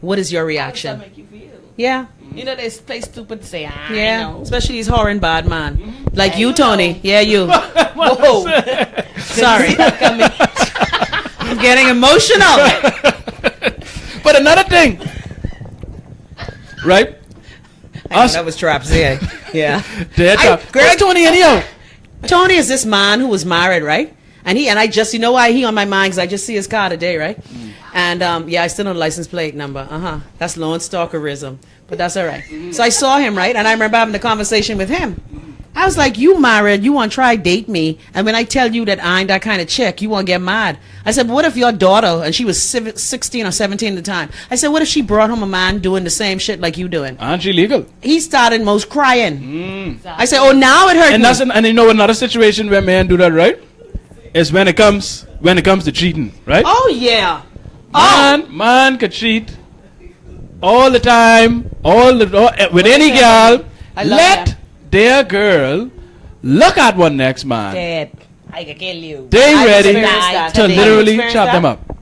What is your How does reaction? that make you feel? Yeah. You know, they play stupid to say, I Yeah, know. especially these horrid bad man. Like Yeah, you, you Tony. know. Yeah, you. Whoa. Sorry. I'm getting emotional. But another thing, right? Us, That was traps, yeah. Yeah. Greg, Tony, anyhow. Tony is this man who was married, right? And I just, you know why he on my mind? Because I just see his car today, right? And I still know the license plate number. That's Lone Stalkerism. But that's all right. So I saw him, right? And I remember having the conversation with him. I was like, you married, you want to try date me, and when I tell you that I ain't that kind of chick, you want to get mad. I said, but what if your daughter, and she was 16 or 17 at the time, I said, what if she brought home a man doing the same shit like you doing? Aren't you legal? He started most crying. I said, oh, now it hurt And me. and you know another situation where men do that, right? Is when it comes to cheating, right? Oh, yeah. Man could cheat all the time, with any girl. I love Let that. their girl look at one next man. Dead. I can kill you. They I've ready experienced that. to Have you literally experienced chop that? them up.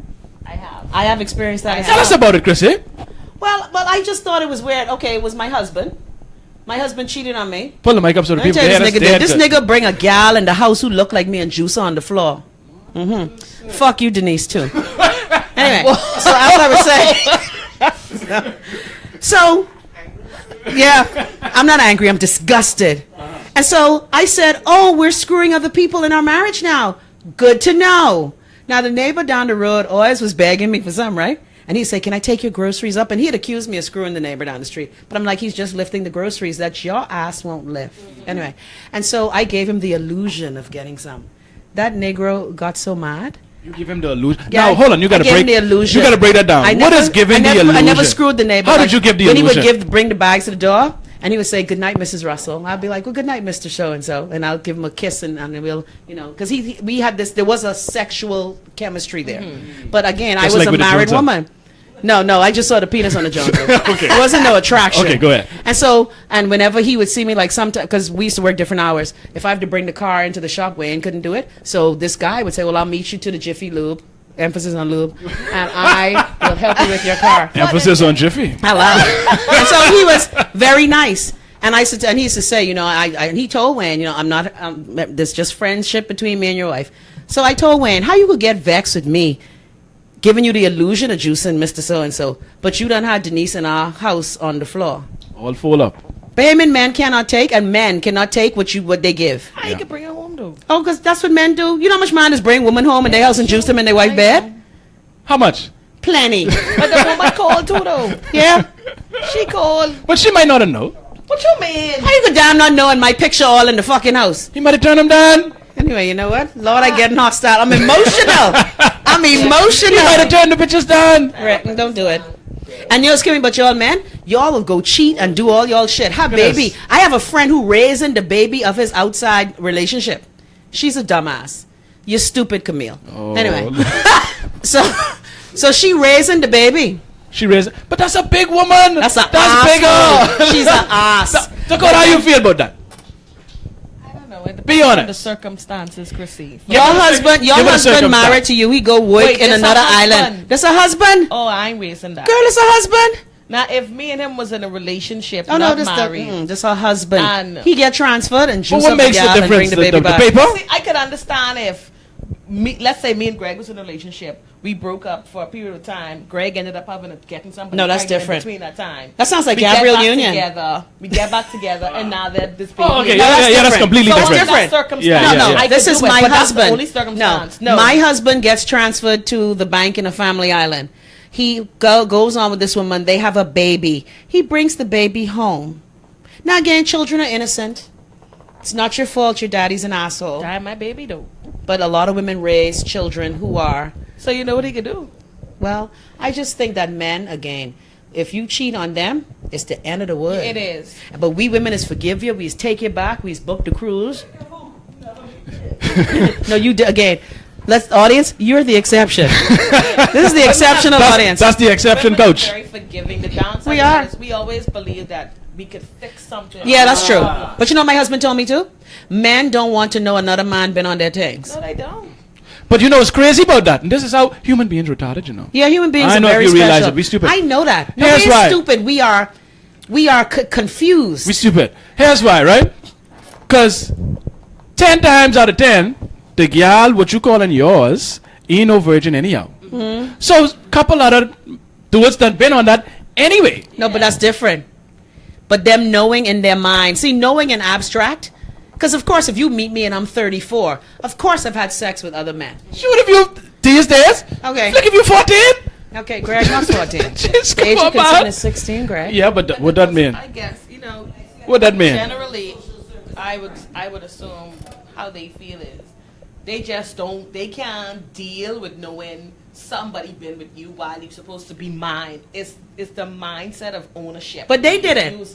I have experienced that. Tell us about it, Chrissy. Well, I just thought it was weird. Okay, it was my husband. My husband cheated on me. Pull the mic up so the Let me people tell you can this nigga hear did. This nigga bring a gal in the house who looked like me and juice on the floor. Fuck you, Denise, too. Anyway, so as I was saying, so yeah, I'm not angry. I'm disgusted. And so I said, "Oh, we're screwing other people in our marriage now. Good to know." Now the neighbor down the road always was begging me for some, right? And he'd say, "Can I take your groceries up?" And he'd accuse me of screwing the neighbor down the street. But I'm like, he's just lifting the groceries that your ass won't lift. Anyway, and so I gave him the illusion of getting some. That Negro got so mad. You give him the illusion. Yeah, now hold on, you got to I gave break. him the illusion. You got to break that down. What is giving the illusion? I never screwed the neighbor. How did you give the when illusion? He would bring the bags to the door, and he would say, "Good night, Mrs. Russell." I'd be like, "Well, good night, Mr. So and So," and I'll give him a kiss, and we'll, because we had this. There was a sexual chemistry there, but again, Just I was like a with the married Joneses. woman. No, I just saw the penis on the Jones. Okay. It wasn't no attraction. Okay, go ahead. And so, and whenever he would see me, like sometimes, because we used to work different hours, if I have to bring the car into the shop, Wayne couldn't do it. So this guy would say, "Well, I'll meet you to the Jiffy Lube," emphasis on lube, and I will help you with your car. Emphasis on Jiffy. Hello. And so he was very nice. And I said, and he used to say, and he told Wayne, I'm not, there's just friendship between me and your wife. So I told Wayne, how you could get vexed with me, giving you the illusion of juicing Mr. So-and-so, but you done had Denise in our house on the floor. All full up. Women, men cannot take, and men cannot take what they give. How you can bring her home, though? Oh, because that's what men do. You know how much men just bring women home in their house and juice them in their wife bed? How much? Plenty. But the woman called, too, though. Yeah. She called. But she might not have known. What you mean? How you go down not knowing my picture all in the fucking house? He might have turned him down. Anyway, you know what? Lord, I get hostile. I'm emotional. I'm He might have emotional. turned the pictures down. Right, don't do it. And you're screaming, but y'all men, y'all will go cheat and do all y'all shit. Her Look at baby. this. I have a friend who raising the baby of his outside relationship. She's a dumbass. You're stupid, Camille. Oh. Anyway, so she raising the baby. She raised, but that's a big woman. That's bigger. She's an ass. Dakota, how you feel about that? I don't know. It Be depends on honest. the circumstances, Chrissy. Your husband Give it a circumstance. married to you. He go work Wait, in that's another a husband. island. That's a husband. Oh, I ain't raising that. Girl, it's a husband. Now, if me and him was in a relationship, Oh no, not this married, this her husband. And- He get transferred and But juice what up the makes the gal and bring difference? the baby The back. paper? see, I could understand if, let's say me and Greg was in a relationship, we broke up for a period of time. Greg ended up getting somebody. No, that's pregnant different. In between that time, That sounds like we get Gabrielle back Union. Together, we get back together, and now that this baby. Oh, okay. is- Yeah, that's that's different. completely So different. in that circumstance, Yeah, No, yeah. I this could is do it, my but that's husband. the only circumstance. No, my husband gets transferred to the bank in a family island. He goes on with this woman. They have a baby. He brings the baby home. Now again, children are innocent. It's not your fault. Your daddy's an asshole. Die my baby though. But a lot of women raise children who are. So you know what he could do. Well, I just think that men, again, if you cheat on them, it's the end of the world. It is. But we women is forgive you. We is take you back. We is book the cruise. No, you again. Let's audience. You're the exception. This is the exceptional audience. That's the exception, Women are coach. very forgiving. The downside We of are. it is we always believe that we could fix something. Yeah, that's true. But you know, what my husband told me too. Men don't want to know another man been on their things. No, they don't. But you know what's crazy about that? And this is how human beings retarded, you know. Yeah, human beings I are know if very you special. realize it, we stupid. I know that. No, Here's we ain't why. stupid. We are confused. We stupid. Here's why, right? Because 10 times out of 10, the gal, what you calling yours, ain't no virgin anyhow. Mm-hmm. So, couple other dudes that been on that anyway. No, but that's different. But them knowing in their mind. See, knowing in abstract. Because, of course, if you meet me and I'm 34, of course I've had sex with other men. Shoot, if you, these days, Okay. look if you 14. Okay, Greg, not 14. Just The age come of consent on. is 16, Greg. Yeah, but what that mean? I guess What that mean? generally, I would assume how they feel is they just don't. They can't deal with knowing somebody been with you while you're supposed to be mine. It's the mindset of ownership. But they didn't.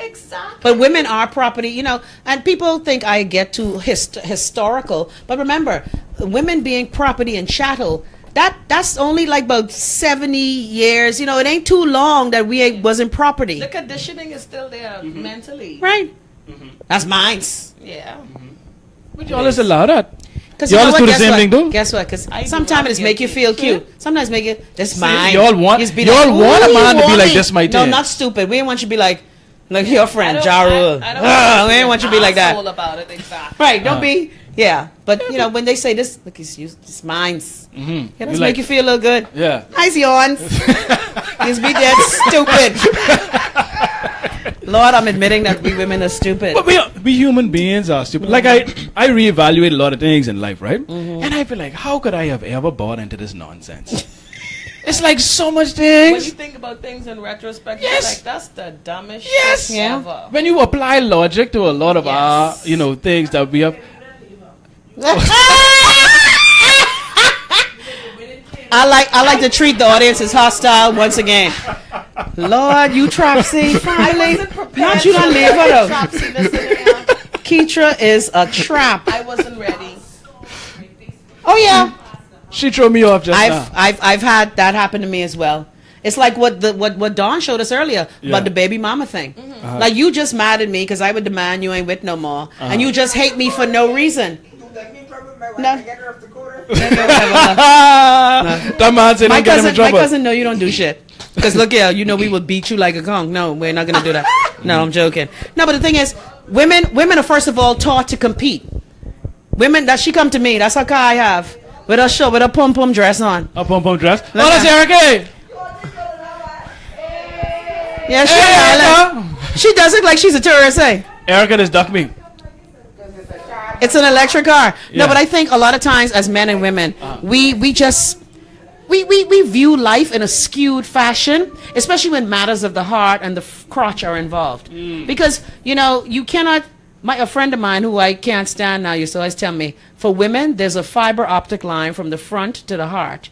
Exactly. But women are property, you know, and people think I get too historical. But remember, women being property and chattel, that's only like about 70 years. You know, it ain't too long that wasn't property. The conditioning is still there mentally. Right? That's mine. Yeah. But y'all just allow that. Because Y'all just do the same thing too? Guess what? Because I do sometimes not it's make you get feel it. cute. Sometimes make it, this See, mine. y'all want- Just be y'all want a "Ooh, man you to be want like, me." "This my No, thing." not stupid. We didn't want you to be like your friend, I Ja Rule. I don't We didn't want you to be like that. asshole about it, exactly. Right, don't be. Yeah. But, you know, when they say this, look, it's mine's. Mm-hmm. Yeah, You let's like- make you feel a little good. Yeah. Nice yawns. Just be dead stupid. Lord, I'm admitting that we women are stupid. But we human beings are stupid. Like I reevaluate a lot of things in life, right? And I feel like, how could I have ever bought into this nonsense? It's like so much When you things. think about things in retrospect, Yes. you're like, that's the dumbest Yes. shit Yeah. ever. When you apply logic to a lot of our, Yes. you know, things that we have. I like to treat the audience as hostile once again. Lord, you Tropsy, finally. Not you don't leave her though. Tropsy, listen here. Keitra is a trap. I wasn't ready. Oh yeah. She threw me off just now. I've had that happen to me as well. It's like what Dawn showed us earlier Yeah. about the baby mama thing. Like you just mad at me because I would demand you ain't with no more, and you just hate me for no reason. No. That man said My don't get him in cousin, my trouble. cousin, no, you don't do shit. Because look here, you know we will beat you like a conch. No, we're not gonna do that. No, I'm joking. No, but the thing is, women are first of all taught to compete. Women, that she come to me, that's her car I have. With a pom pom dress on. A pom pom dress. Oh, Look that's at- Erica. Yeah, Hey, she does it like she's a tourist, eh? Erica just ducked me. It's an electric car. Yeah. No, but I think a lot of times as men and women, we view life in a skewed fashion, especially when matters of the heart and the crotch are involved. Because, you know, you cannot, a friend of mine who I can't stand now used to always tell me, for women, there's a fiber optic line from the front to the heart.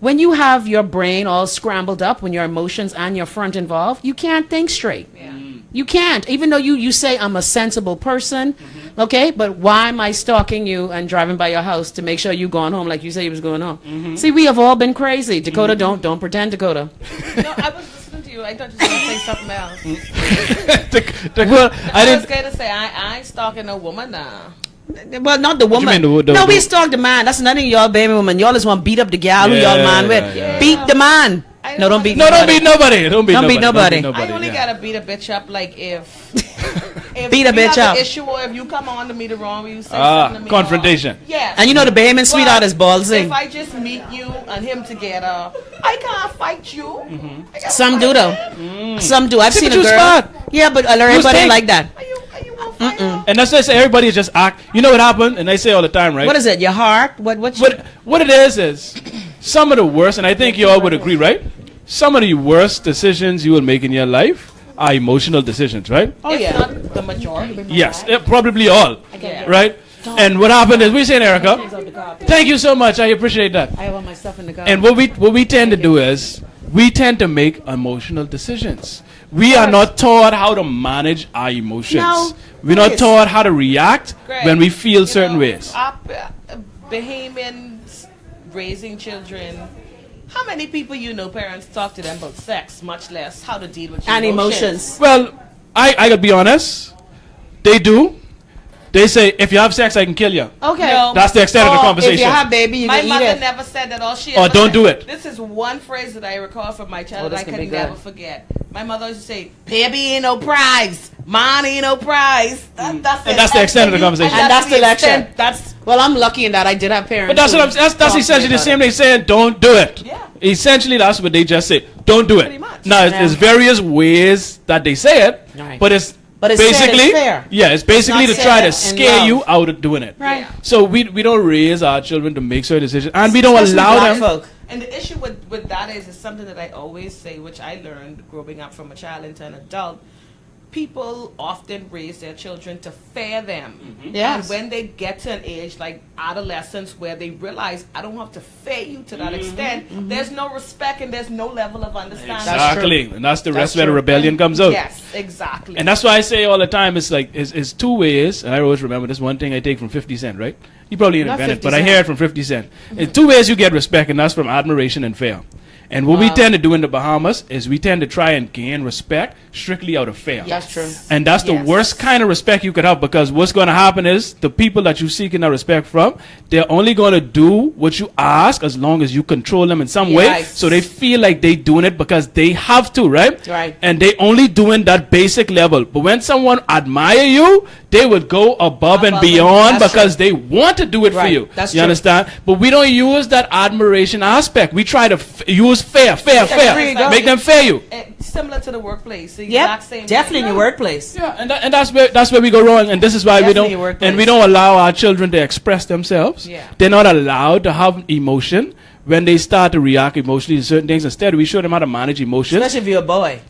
when you have your brain all scrambled up, when your emotions and your front involved, you can't think straight. Yeah. You can't, even though you say I'm a sensible person, okay, but why am I stalking you and driving by your house to make sure you going home like you say you was going home? See, we have all been crazy. Dakota, don't pretend, Dakota. No, I was listening to you. I thought you were going to say something else. I was going to say, I ain't stalking no woman now. Well, not the woman. No, we stalk the man. That's nothing, y'all, baby woman. Y'all just want to beat up the gal who y'all man with. Beat the man. No, don't beat nobody. Don't beat nobody. I only gotta beat a bitch up like if beat a bitch up. An issue, or if you come on to me the wrong way, you say something to me. Confrontation. Yes. And you know the Bahamian sweetheart is ballsy. If I just meet you and him together, I can't fight you. Some do though. Some do. I've seen a girl. Smart. Yeah, but everybody like that. Are you gonna fight her? And that's why I say everybody just act. You know what happened? And I say all the time, right? What is it? Your heart? What it is some of the worst, and I think you all would agree, right? Some of the worst decisions you will make in your life are emotional decisions, right? Oh, yeah. Not the majority. Yes, probably all, right? And what happened is, we saying, Erica, thank you so much. I appreciate that. I have all my stuff in the car. And what we tend to do is, we tend to make emotional decisions. We are not taught how to manage our emotions. No, We're not taught how to react when we feel certain ways. Bahamians raising children. How many people parents talk to them about sex, much less how to deal with and emotions? Well, I gotta be honest. They do. They say, if you have sex, I can kill you. Okay. No. That's the extent of the conversation. If you have baby, you can eat it. My mother never said that. All she or don't do it. This is one phrase that I recall from my child that I can never forget. My mother used to say, baby ain't no prize. Mine ain't no prize. That's the extent of the conversation. And that's the lecture. Well, I'm lucky in that I did have parents. But that's essentially the same thing saying, don't do it. Yeah. Essentially, that's what they just say. Don't do it. Pretty much. Now, there's various ways that they say it, right. but it's basically fair. Yeah, it's basically to try to scare you out of doing it. Right. Yeah. So we don't raise our children to make certain decisions, and we don't allow them. Folk. And the issue with that is something that I always say, which I learned growing up from a child into an adult. People often raise their children to fear them. Yes. And when they get to an age like adolescence where they realize, I don't have to fear you to that extent, there's no respect and there's no level of understanding. Exactly. And that's the rest where the rebellion comes out. Yes, exactly. And that's why I say all the time, it's like, it's two ways. And I always remember this one thing I take from 50 Cent, right? He probably didn't invent it, but I hear it from 50 Cent. It's two ways you get respect, and that's from admiration and fear. And what we tend to do in the Bahamas is we tend to try and gain respect strictly out of fear. That's true. And that's the worst kind of respect you could have, because what's going to happen is the people that you're seeking that respect from, they're only going to do what you ask as long as you control them in some way. So they feel like they're doing it because they have to, right? Right. And they only doing that basic level. But when someone admire you, they would go above and beyond because they want to do it for you. That's you understand? But we don't use that admiration aspect. We try to use fair. Make them fear you. Similar to the workplace. The Yep, exact same definitely in thing. your workplace. Yeah, and that's where we go wrong, and this is why we don't allow our children to express themselves. Yeah. They're not allowed to have emotion when they start to react emotionally to certain things. Instead, we show them how to manage emotions. Especially if you're a boy.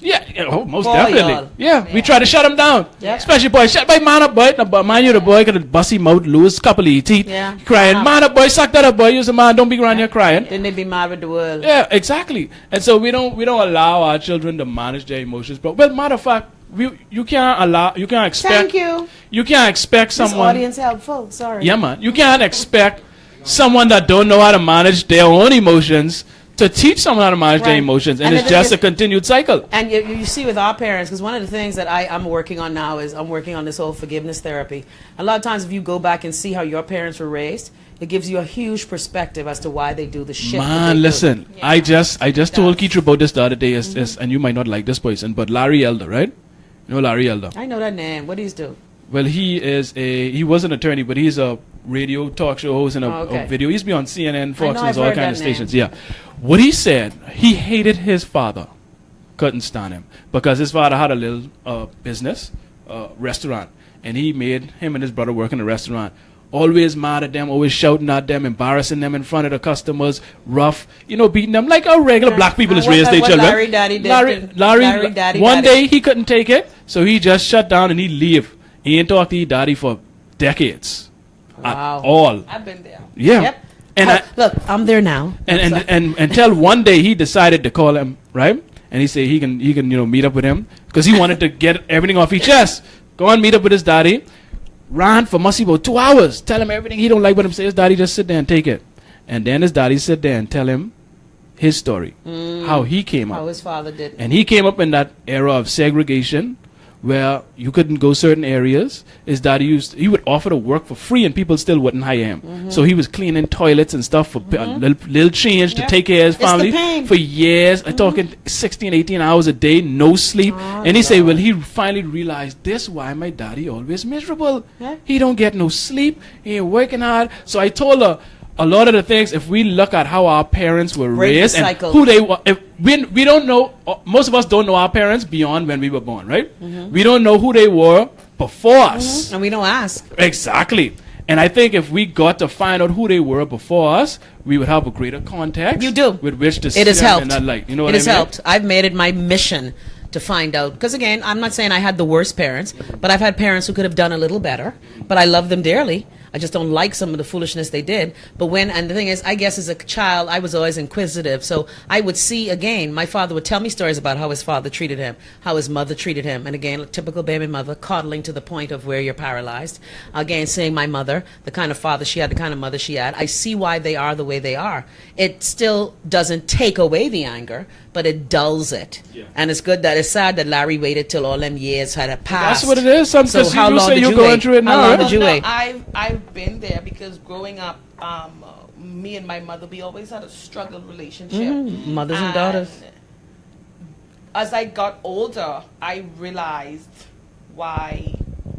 Most Boy, definitely. y'all. Yeah, we try to shut them down. Yeah. Especially boy, shut my man up, boy. Now, mind you, the boy got a bussy mouth, lose a couple of his teeth, crying, man up, boy, suck that up, boy. You're a man, don't be around here crying. Then they be mad with the world. Yeah, exactly. And so we don't allow our children to manage their emotions. But matter of fact, you can't expect. Thank you. You can't expect someone. This audience helpful. Sorry. Yeah, man. You can't expect someone that don't know how to manage their own emotions to teach someone how to manage their emotions, and it's just a continued cycle. And you see with our parents, because one of the things that I'm working on now is I'm working on this whole forgiveness therapy. A lot of times if you go back and see how your parents were raised, it gives you a huge perspective as to why they do the shit. Man, listen, yeah. I just told Keitra about this the other day, and you might not like this person, but Larry Elder, right? You know Larry Elder? I know that name. What do he do? Well, he was an attorney, but he's a radio talk show host and a video. He's been on CNN, Fox, and all kinds of stations. Yeah. What he said, he hated his father. Couldn't stand him. Because his father had a little business, restaurant. And he made him and his brother work in a restaurant. Always mad at them, always shouting at them, embarrassing them in front of the customers, rough, beating them like how regular black people is raised their children. Larry Daddy did. Larry Daddy. One day he couldn't take it, so he just shut down and he leave. He ain't talked to his daddy for decades. Wow. At all. I've been there. Yeah. Yep. And Look, I'm there now. and until one day he decided to call him, right? And he said he can meet up with him because he wanted to get everything off his chest. Go and meet up with his daddy. Ran for must about 2 hours. Tell him everything he don't like what him say. His daddy just sit there and take it. And then his daddy sit there and tell him his story, how he came up. How his father did. And he came up in that era of segregation where you couldn't go certain areas. His daddy he would offer to work for free and people still wouldn't hire him. So he was cleaning toilets and stuff for a little change to take care of his family for years. I'm talking 16, 18 hours a day, no sleep. And he said, well, he finally realized this why my daddy always miserable. He don't get no sleep. He ain't working hard. So I told her, a lot of the things, if we look at how our parents were raised and who they were, if we don't know, most of us don't know our parents beyond when we were born, right? We don't know who they were before us. And we don't ask. Exactly. And I think if we got to find out who they were before us, we would have a greater context. You do. With which to see it has them helped. in that light. You know what it has I mean? helped. I've made it my mission to find out. Because again, I'm not saying I had the worst parents, but I've had parents who could have done a little better. But I love them dearly. I just don't like some of the foolishness they did. But and the thing is, I guess as a child, I was always inquisitive. So I would see, again, my father would tell me stories about how his father treated him, how his mother treated him. And again, typical baby mother, coddling to the point of where you're paralyzed. Again, seeing my mother, the kind of father she had, the kind of mother she had. I see why they are the way they are. It still doesn't take away the anger, but it dulls it. Yeah. And it's sad that Larry waited till all them years had passed. That's what it is. So how long did you going through it now? How long did you wait? I've been there because growing up, me and my mother, we always had a struggled relationship. Mothers and daughters. As I got older, I realized why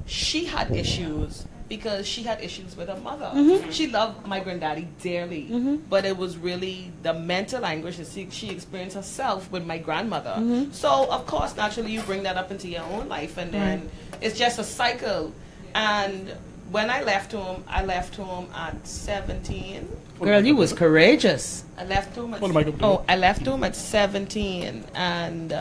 she had issues. Because she had issues with her mother. She loved my granddaddy dearly, but it was really the mental anguish that she experienced herself with my grandmother. So, of course, naturally, you bring that up into your own life, and then it's just a cycle. And when I left home at 17. Girl, you was courageous. I left home at 17, and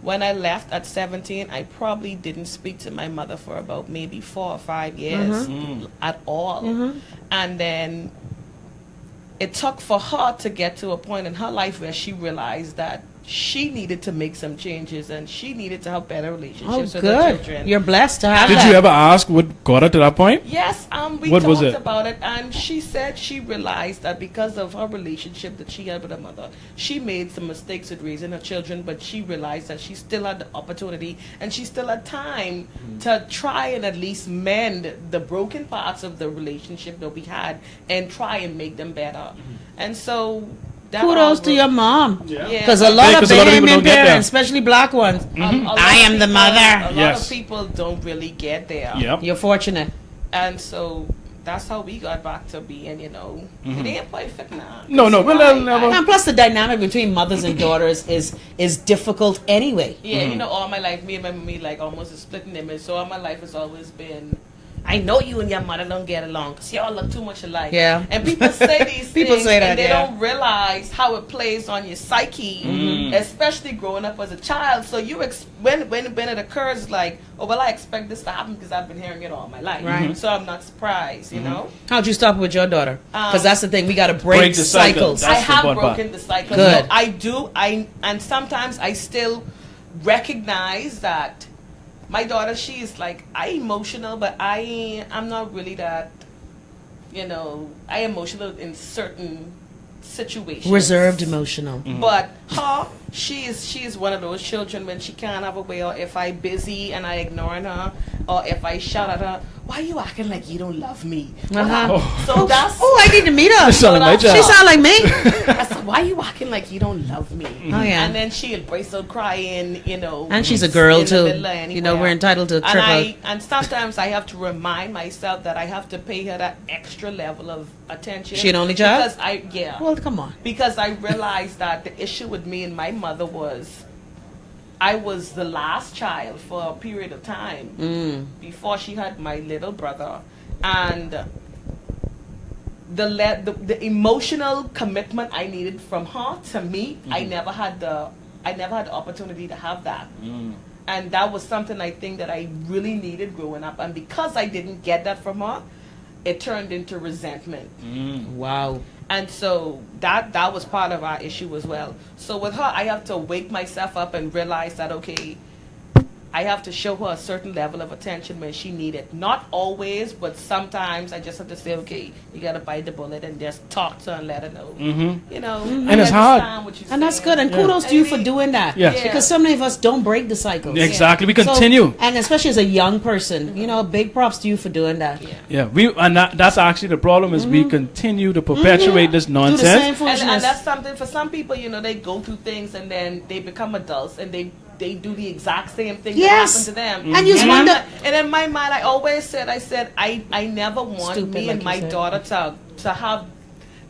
when I left at 17, I probably didn't speak to my mother for about maybe 4 or 5 years at all. And then it took for her to get to a point in her life where she realized that she needed to make some changes and she needed to have better relationships with her children. You're blessed to have Did that. you ever ask what got her to that point? Yes, we talked about it, and she said she realized that because of her relationship that she had with her mother, she made some mistakes with raising her children, but she realized that she still had the opportunity and she still had time to try and at least mend the broken parts of the relationship that we had and try and make them better. And so kudos to your mom. Because a lot of Bahamian parents, especially black ones, I am the mother. A lot of people don't really get there. You're fortunate. And so that's how we got back to being, it ain't perfect now. No, and plus the dynamic between mothers and daughters is difficult anyway. Yeah, all my life, me and my mommy like almost a splitting image. So all my life has always been, I know you and your mother don't get along because y'all look too much alike. Yeah. And people say these people things say that, and they don't realize how it plays on your psyche, especially growing up as a child. So you when it occurs, like, oh, well, I expect this to happen because I've been hearing it all my life. Right. So I'm not surprised, you know. How'd you stop it with your daughter? Because that's the thing. We got to break the cycles. I have broken the cycle. Good. So I do. And sometimes I still recognize that my daughter, she is like, I emotional, but I'm not really that, I emotional in certain situations. Reserved emotional. But she is one of those children when she can't have a way, or if I busy and I ignoring her, or if I shout at her, why are you acting like you don't love me? So that's... Oh, I need to meet her. She sound like me. I said, why are you acting like you don't love me? Oh, yeah. And then she'll break out crying, And she's a girl, too. We're entitled to triple. And sometimes I have to remind myself that I have to pay her that extra level of attention. She an only child? Because Well, come on. Because I realized that the issue with me and my mother was I was the last child for a period of time before she had my little brother, and the emotional commitment I needed from her to me, I never had the opportunity to have that. And that was something I think that I really needed growing up, and because I didn't get that from her, it turned into resentment. Wow. And so that was part of our issue as well. So with her, I have to wake myself up and realize that, okay, I have to show her a certain level of attention when she needs it. Not always, but sometimes I just have to say, okay, you got to bite the bullet and just talk to her and let her know. You know, And it's hard. And that's good. And kudos to you for doing that. Yes. Because so many of us don't break the cycles. Exactly. We So- continue. and especially as a young person, you know, big props to you for doing that. Yeah, that's actually the problem is we continue to perpetuate this Do the nonsense. same And foolishness. that's something for some people, you know, they go through things and then they become adults and they do the exact same thing that Yes. happened to them. And you just I'm wonder- not- and in my mind, I always said, I never want Stupid, me like and you my said. daughter to have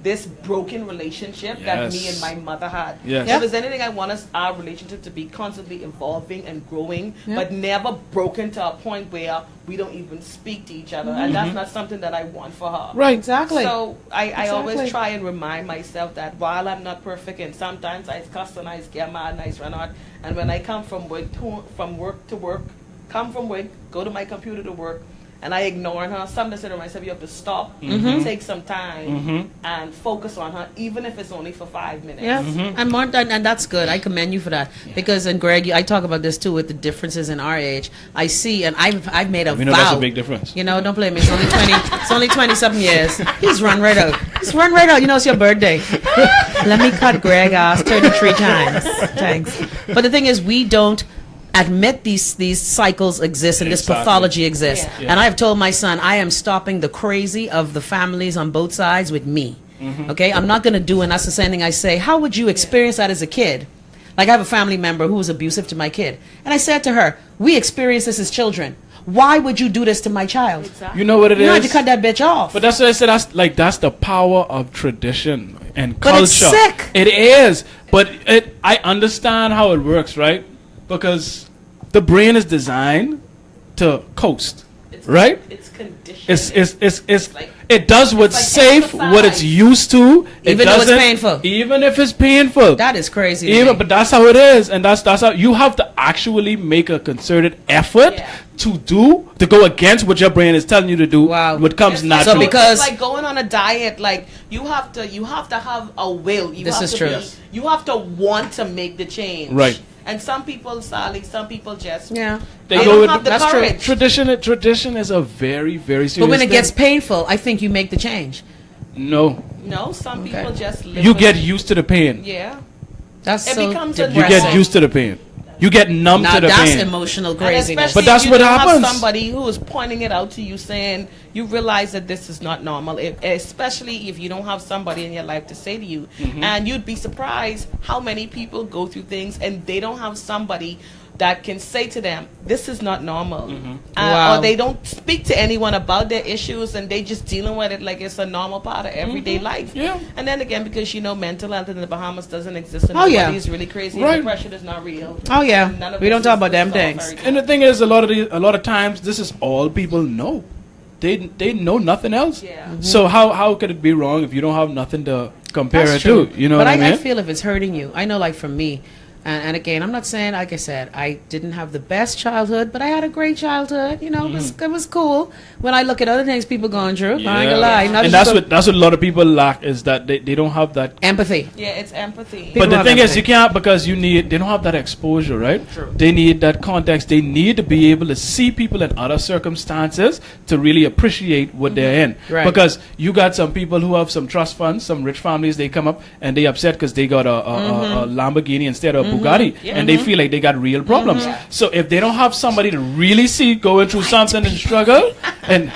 this broken relationship that me Yes. and my mother had. Yes. If there's anything, I want our relationship to be constantly evolving and growing, but never broken to a point where we don't even speak to each other. And that's not something that I want for her. Right. Exactly. So I always Exactly. try and remind myself that while I'm not perfect, and sometimes I cuss and I get mad and I run out, and when I come from work to work, go to my computer to work, and I ignore her, sometimes I say to myself, you have to stop, take some time, and focus on her, even if it's only for 5 minutes. Yeah, and more and that's good. I commend you for that because, and Greg, I talk about this too with the differences in our age. I see, and I've made a We know vow. that's a big difference. You know, don't blame me. It's only 20. It's only 20-something years. He's run right out. He's run right out. You know, it's your birthday. Let me cut Greg ass 33 times. Thanks. But the thing is, we don't admit these cycles exist and this Exactly. pathology exists. Yeah. And I've told my son, I am stopping the crazy of the families on both sides with me. Okay, I'm not going to do, and that's the same thing I say. How would you experience that as a kid? Like I have a family member who was abusive to my kid, and I said to her, "We experience this as children. Why would you do this to my child? Exactly. You know what it You is? had to cut that bitch off." But that's what I said. That's the power of tradition and But culture. it's sick. It is, but I understand how it works, right? Because the brain is designed to coast, right? It's conditioned. It's like- it does what's like safe, exercise. what it's used to. Even though it's doesn't- painful. Even if it's painful. That is crazy. to Even, me. but that's how it is, and that's how you have to actually make a concerted effort Yeah. to go against what your brain is telling you to do. Wow. What comes It's like- natural. So because- it's like going on a diet, like you have to have a will. You This have is to true. you have to want to make the change. Right. And some people, Sally, some people just yeah. They they go don't with have the that's true. courage. Tradition is a very, very serious But when it thing. gets painful, I think you make the change. No, No, some people just live you with get it. used to the pain. Yeah. That's It so becomes a- You depressing. get used to the pain. You get numb Now to the that's pain. emotional And craziness. especially But that's if you what don't happens. Have somebody who is pointing it out to you, saying you realize that this is not normal. Especially if you don't have somebody in your life to say to you, and you'd be surprised how many people go through things and they don't have somebody that can say to them, "This is not normal," Wow. or they don't speak to anyone about their issues, and they just dealing with it like it's a normal part of everyday life. Yeah. And then again, because mental health in the Bahamas doesn't exist, and Oh, yeah. nobody's really crazy. Right. And depression is not real. Oh yeah, None of we this don't is- talk about this them is all things. fairy tale. And the thing is, a lot of times, this is all people know. They know nothing else. Yeah. So how could it be wrong if you don't have nothing to compare That's it true. to? You know but what I mean? I feel if it's hurting you, I know, like for me, and again, I'm not saying, like I said, I didn't have the best childhood, but I had a great childhood. You know, it was cool. When I look at other things people going through, I ain't gonna lie. Not And just that's what a lot of people lack is that they don't have that. empathy. Yeah, it's empathy. People But the have thing is, empathy. you can't because they don't have that exposure, right? They need that context. They need to be able to see people in other circumstances to really appreciate what they're in. Right. Because you got some people who have some trust funds, some rich families, they come up and they upset because they got a Lamborghini instead of a Bugatti, and they feel like they got real problems. So if they don't have somebody to really see going through something and struggle, and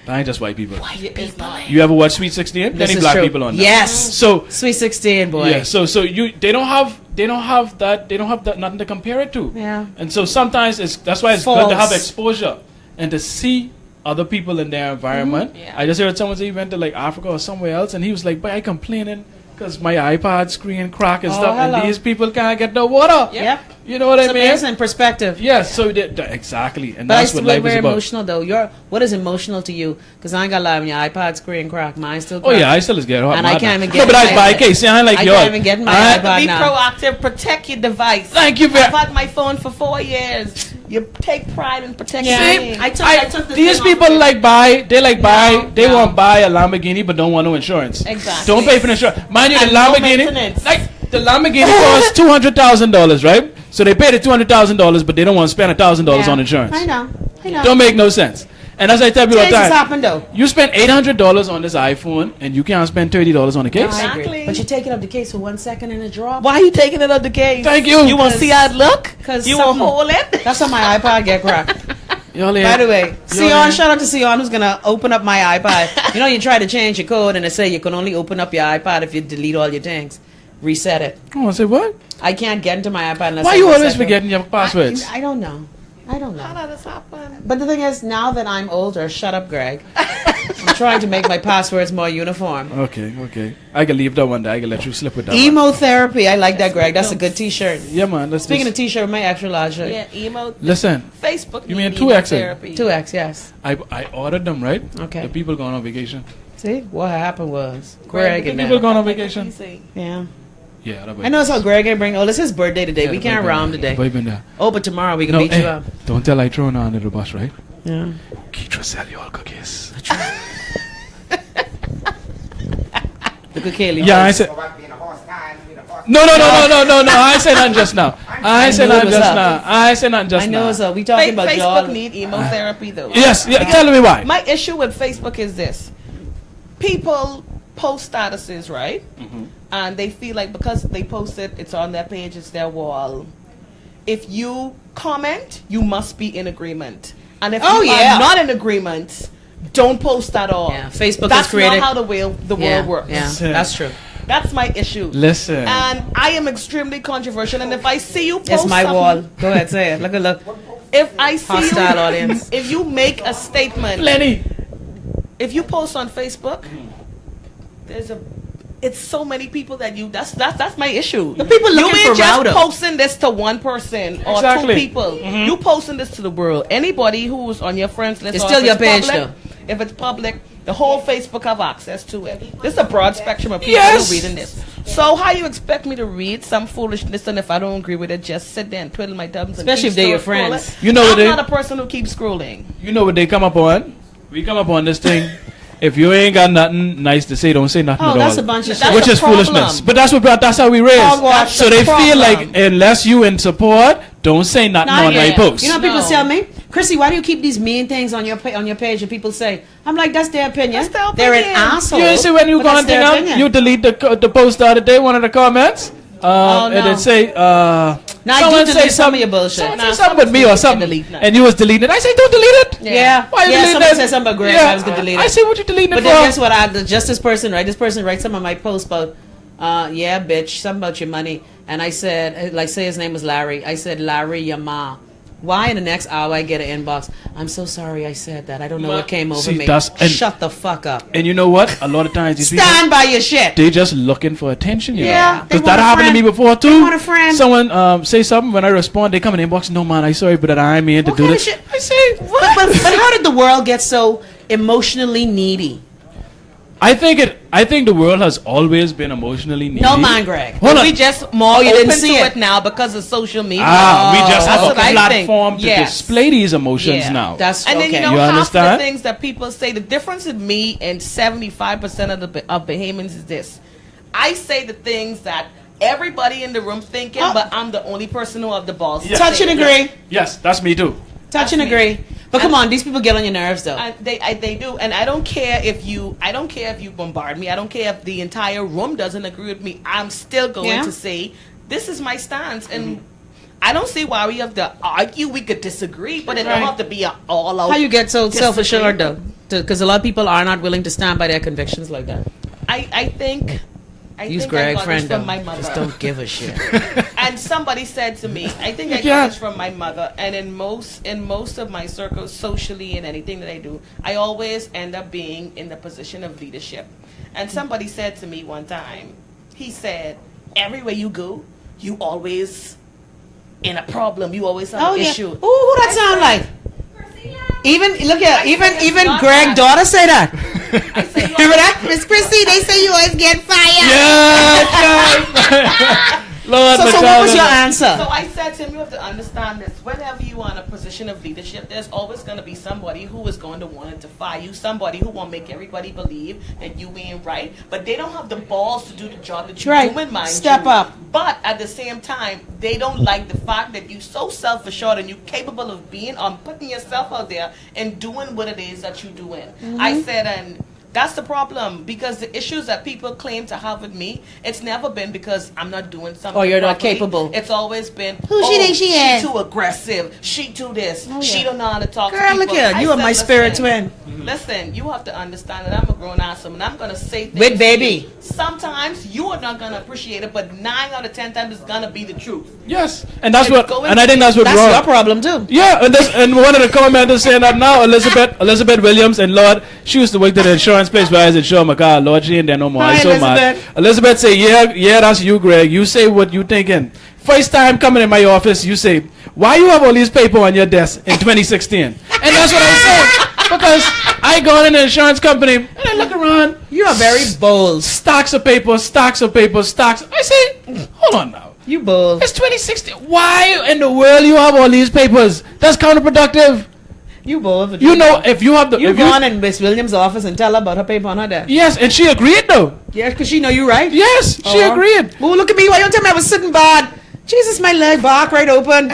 I ain't just white people. It's not. You ever watch Sweet 16? This Many is black true. people on that. Yes. So Sweet 16, boy. yeah, so they don't have that nothing to compare it to. Yeah. And so sometimes that's why it's good to have False. exposure and to see other people in their environment. Yeah. I just heard someone say he went to like Africa or somewhere else, and he was like, "But I complaining because my iPod screen crack and Oh, stuff, hello. and these people can't get no water." Yep. You know what I It's mean? amazing perspective. Yeah. So exactly, and But that's I what still life is very about. emotional though. What is emotional to you? Because I ain't gonna lie, when your iPod screen crack, mine still Oh crack. yeah, I still is get hot. And I can't even No, get but I my- buy a case. See, I ain't like I yours. can't even get my I- iPod Be now. proactive. Protect your device. Thank you very. I've had my phone for 4 years. You take pride in protecting Yeah. your name. I took the These thing people off. they no. want to buy a Lamborghini but don't want no insurance. Exactly. Don't pay for the insurance. Mind you, the And no Lamborghini, maintenance. the Lamborghini costs $200,000, right? So they pay the $200,000, but they don't want to spend $1,000 Yeah. on insurance. I know. Don't make no sense. And as I tell people all the Changes time, happen though. you spend $800 on this iPhone, and you can't spend $30 on the case. I agree. Exactly. But you're taking up the case for 1 second and it drops. Why are you taking it up the case? Thank you. You want to see how it look? 'Cause You want to something- hold it? That's how my iPod get cracked. Y'all By the way, Y'all Sion, ain't- shout out to Sion who's gonna open up my iPod. You know, you try to change your code and it say you can only open up your iPod if you delete all your things. Reset it. Oh, I say what? I can't get into my iPod unless Why I you reset always it. forgetting your passwords? I don't know. I don't How know. did this happen? But the thing is, now that I'm older, shut up, Greg. I'm trying to make my passwords more uniform. Okay. I can leave that one day. I can let you slip with that one. Emo-therapy. I like that, Greg. That's a good T-shirt. Yeah, man. Let's Speaking just, of T-shirt, my extra large shirt. Yeah, emo. listen, Facebook. You mean need 2XL? therapy. 2X, yes. I ordered them, right? Okay. The people going on vacation. See, what happened was Greg The and people them. going on Like vacation. PC. Yeah. Yeah, that I know it's how Greg ain't bring. Oh, it's his birthday today. Yeah, We the can't boy round been today. there. Boy been there. Oh, but tomorrow we can No, beat you hey, up. don't tell I thrown her under the bus, right? Yeah. Keitra sell you all cookies. Look at Kaylee. Yeah, I said. Go back being a horse time, being a horse. No. I ain't say nothing just now. I ain't say knew it nothing was just up. now. I ain't say nothing just I know now. it's we talking about Facebook y'all. need emo therapy though. Yes, yeah, tell me why. My issue with Facebook is this: people post statuses, right? And they feel like because they post it, it's on their page, it's their wall. If you comment, you must be in agreement. And if Oh, you yeah. are not in agreement, don't post at all. Yeah, Facebook That's is created. not how the Yeah, world works. yeah, Listen. that's true. That's my issue. Listen. And I am extremely controversial. And if I see you post It's my something- wall. Go ahead, say it. Look. If I see Hostile you, audience. if you make a statement, Lenny. if you post on Facebook, it's so many people that you. That's my issue. The people you looking ain't for just router. posting this to one person or Exactly. 2 people. You posting this to the world. Anybody who's on your friends list, It's or still if your page, public, though. If it's public, the whole Facebook have access to it. This is a broad spectrum of people Yes. who reading this. So how you expect me to read some foolishness, and if I don't agree with it, just sit there and twiddle my thumbs? And Especially keep if they're your scrolling? friends. You know what I'm they- not a person who keeps scrolling. You know what they come up on? We come up on this thing. If you ain't got nothing nice to say, don't say nothing Oh, at that's all. a bunch of That's shit. Which the is problem. foolishness. But that's how we raise. Hogwash, So that's they the feel problem. like unless you in support, don't say nothing Nah, on my yeah. post. You know what people No. tell me? Chrissy, why do you keep these mean things on your page? And people say, I'm like, that's their opinion. That's their They're an opinion. asshole. You ain't see when you but go that's on thing their out, opinion. you delete the post the other day, one of the comments. Oh, And no. it say, Now, I someone do say delete some of your bullshit. Someone Nah, say something with me or someone something, delete that. and you was deleting it. I say, don't delete it. Yeah. Why you Yeah, deleting somebody it? said something about Greg. Yeah. I was going to delete it. I say, what you deleting But it then for? guess what? Just this person, right? This person writes some of my posts about, yeah, bitch, something about your money. And I said, like, say his name was Larry. I said, Larry, your ma. Why in the next hour I get an inbox? I'm so sorry I said that. I don't know what came over See, me. that's- and- Shut the fuck up. And you know what? A lot of times these people, Stand by your shit. they just looking for attention. You Yeah, know? they Because want that a happened to friend. me before too. They want a friend. Someone say something when I respond, they come in the inbox. No man, I sorry, but I mean to What do kind of this. shit? I say, what? But how did the world get so emotionally needy? I think the world has always been emotionally needy. No, man, Greg. Hold on. We just more you open didn't see to it. it now because of social media. we just That's have a what I think. platform to Yes. display these emotions Yeah. now. That's And then okay. you know You half understand? the things that people say. The difference with me and 75% of Bahamians is this: I say the things that everybody in the room thinking, Oh. but I'm the only person who have the balls. to Touch say and it. agree. Yes, that's me too. Touch and That's me. agree. But come on, these people get on your nerves though. And they do, and I don't care if you bombard me. I don't care if the entire room doesn't agree with me. I'm still going Yeah. to say this is my stance, and I don't see why we have to argue. We could disagree, but it don't Right. have to be an all out. How you get so disagree. self-assured though? Because a lot of people are not willing to stand by their convictions like that. I think. Use I Greg, got friend this though. from my mother. Just don't give a shit. And somebody said to me, I think I Yeah. got this from my mother, and in most of my circles, socially and anything that I do, I always end up being in the position of leadership. And somebody said to me one time, he said, everywhere you go, you always in a problem, you always have an issue. Ooh, who that sound like? Even look at I said it's even not Greg that. daughter say that. I said, you Remember that, Miss Chrissy? They say you always get fired. Yeah, Lord, So my what child was is your a- answer? So I said to him, you have to understand this. Whenever you are in a position of leadership, there's always going to be somebody who is going to want to defy you, somebody who want to make everybody believe that you ain't right, but they don't have the balls to do the job that you're Right. doing, mind Step you. up. But at the same time, they don't like the fact that you're so self-assured and you're capable of being, putting yourself out there and doing what it is that you're doing. I said, and that's the problem, because the issues that people claim to have with me, it's never been because I'm not doing something. Or you're not properly. capable. It's always been, Who she think she is? too aggressive. She do this. Oh, She yeah. don't know how to talk to Girl, people. look here. I You are said, my spirit listen, twin. Listen, you have to understand that I'm a grown ass woman. I'm gonna say things With to baby. you. Sometimes you are not gonna appreciate it, but 9 out of 10 times it's gonna be the truth. Yes, and that's And what, going- and I think that's what That's wrong. your problem too. Yeah, and one of the commenters saying that now Elizabeth Williams, and Lord, she used to work at the insurance place where I was insuring my car. Lord, she ain't there no more. Hi, I so mad. Elizabeth. Elizabeth say, yeah, that's you, Greg. You say what you thinking. First time coming in my office, you say, why you have all these paper on your desk in 2016? And that's what I said, because I go in an insurance company and I look around. You are very bold. Stocks of paper, stocks of paper, stocks. I say, hold on now. You bold. It's 2016. Why in the world you have all these papers? That's counterproductive. You bold. You know, if you have the... You if go on in Miss Williams' office and tell her about her paper on her desk. Yes, and she agreed though. Yeah, because she know you right. Yes, she Oh. agreed. Oh, look at me. Why you don't tell me I was sitting bad? Jesus, my leg bark right open.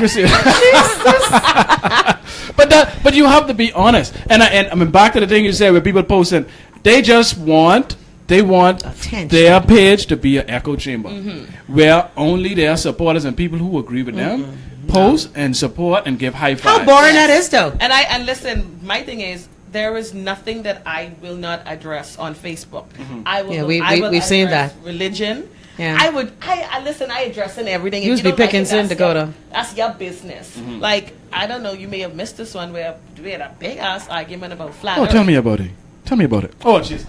But you have to be honest. And I mean, back to the thing you said with people posting, they just want Attention. their page to be an echo chamber where only their supporters and people who agree with them post and support and give high fives. How boring that is, though. And listen, my thing is, there is nothing that I will not address on Facebook. I will. Yeah, I will we've seen address that. Religion. Yeah. I would. I listen. I address in everything. You If used to be don't like picking it, sin, that's Dakota. That's your business. Like, I don't know. You may have missed this one where we had a big ass argument about flat. Oh, Earth. tell me about it. Tell me about it. Oh, jeez.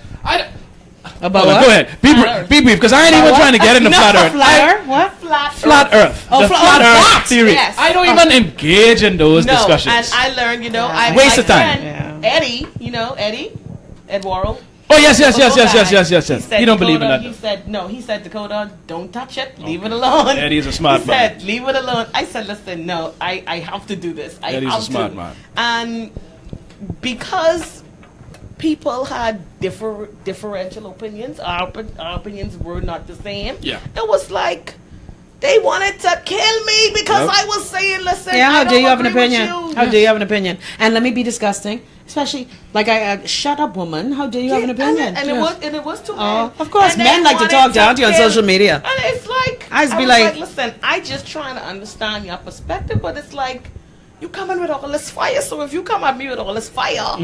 About Hold on, what? go ahead. Be brief, because I ain't even trying to get into No, flat earth. Flat Earth? What? Flat Earth. Oh, the flat- flat oh, earth that. theory. Yes. I don't even engage in those No, discussions. and I learned. You know, I Waste my of time. friend, Eddie. You know, Eddie, Ed Worrell. Oh, yes. He You said, don't believe in Dakota, that. He said, no, he said, Dakota, don't touch it. Leave it alone. Eddie's a smart he man. said, leave it alone. I said, listen, no, I have to do this. I Eddie's have a smart to. man. And because people had differential opinions, our opinions were not the same. Yeah. It was like, they wanted to kill me because Yep. I was saying, listen, Yeah, I how don't dare you have an agree with opinion? you. How dare you have an opinion? And let me be disgusting. Especially, like, shut up, woman. How dare you have an opinion? And it was to Oh, men. of course, And they men like to wanted talk down to you on kill- social media. And it's like, I just be was like- listen, I just trying to understand your perspective, but it's like, you coming with all this fire, so if you come at me with all this fire,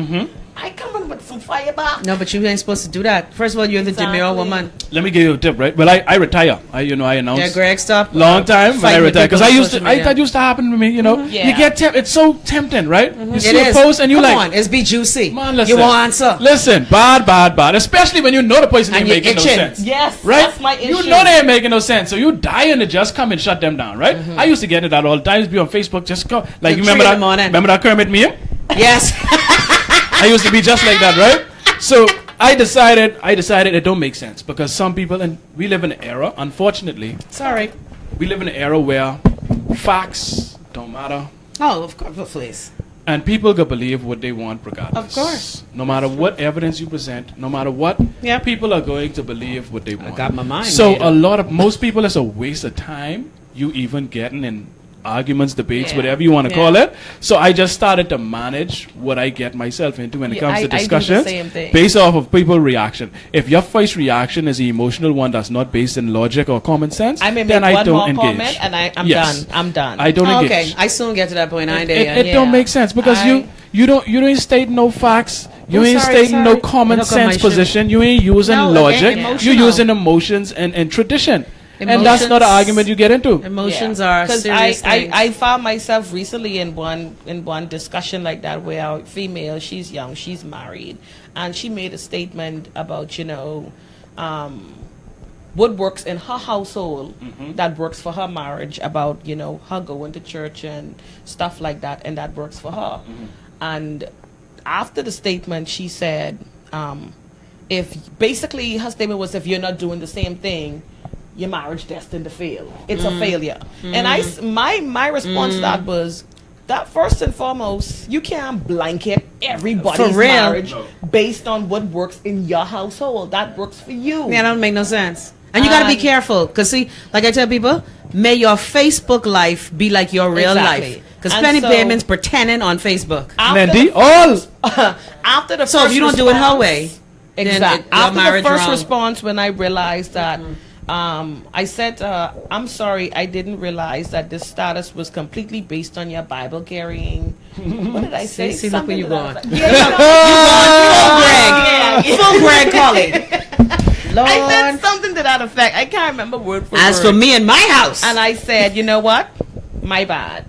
I come in with some fire back. No, but you ain't supposed to do that. First of all, you're the demure Exactly. woman. Let me give you a tip, right? Well, I retire. I announced. Yeah, Greg, stop. Long time when I fighting with retired, because people I on used to. social I media. that used to happen to me. You know, Yeah. you get it's so tempting, right? You see It a is. post and you Come like, on, it's be juicy. man, listen, You won't answer. Listen, bad. Especially when you know the person And ain't you're making no itching. sense. Yes, Right? that's my issue. You know they ain't making no sense, so you dying to just come and shut them down, right? I used to get into that all the time. Be on Facebook, just go like Till you remember 3 that. in the morning. Remember that Kermit meme? Yes. I used to be just like that, right? So I decided it don't make sense because some people, and we live in an era, unfortunately, Sorry. we live in an era where facts don't matter. Oh, of course, please. And people can believe what they want regardless. Of course. No matter what evidence you present, no matter what, Yep. people are going to believe what they want. got my mind So made up. most people, it's a waste of time you even getting in arguments, debates, Yeah. whatever you want to Yeah. call it. So I just started to manage what I get myself into when it Yeah, comes I to do the discussions same thing. based off of people's reaction. If your first reaction is the emotional one that's not based in logic or common sense, I may then make I one don't more engage. comment and I'm Yes. done. I'm done. I don't Oh, engage. okay, I soon get to that point. I ain't there It, yet. it don't Yeah. make sense because you don't state no facts. You Oh, ain't sorry, stating no sorry. common Look on my sense shoe. position. You ain't using No, logic. again, You're emotional. using emotions and tradition. And that's not an Emotions- argument you get into. Emotions are because serious things. I found myself recently in one discussion like that where a female, she's young, she's married, and she made a statement about what works in her household that works for her marriage, about her going to church and stuff like that, and that works for her. And after the statement, she said, if basically her statement was, if you're not doing the same thing, your marriage destined to fail. It's a failure. And my response to that was that first and foremost, you can't blanket everybody's marriage based on what works in your household. That works for you. Yeah, that don't make no sense. And you got to be careful. Because, see, like I tell people, may your Facebook life be like your real life. Because plenty payments pretending on Facebook. Mandy, all. After the So if you don't do it her way, exactly. then After the first wrong. response, when I realized that, I said, I'm sorry, I didn't realize that this status was completely based on your Bible carrying. What did I say? See, look where you going. Full Greg Collie. Lord. I said something to that effect. I can't remember word for word. As for me and my house. And I said, you know what? My bad.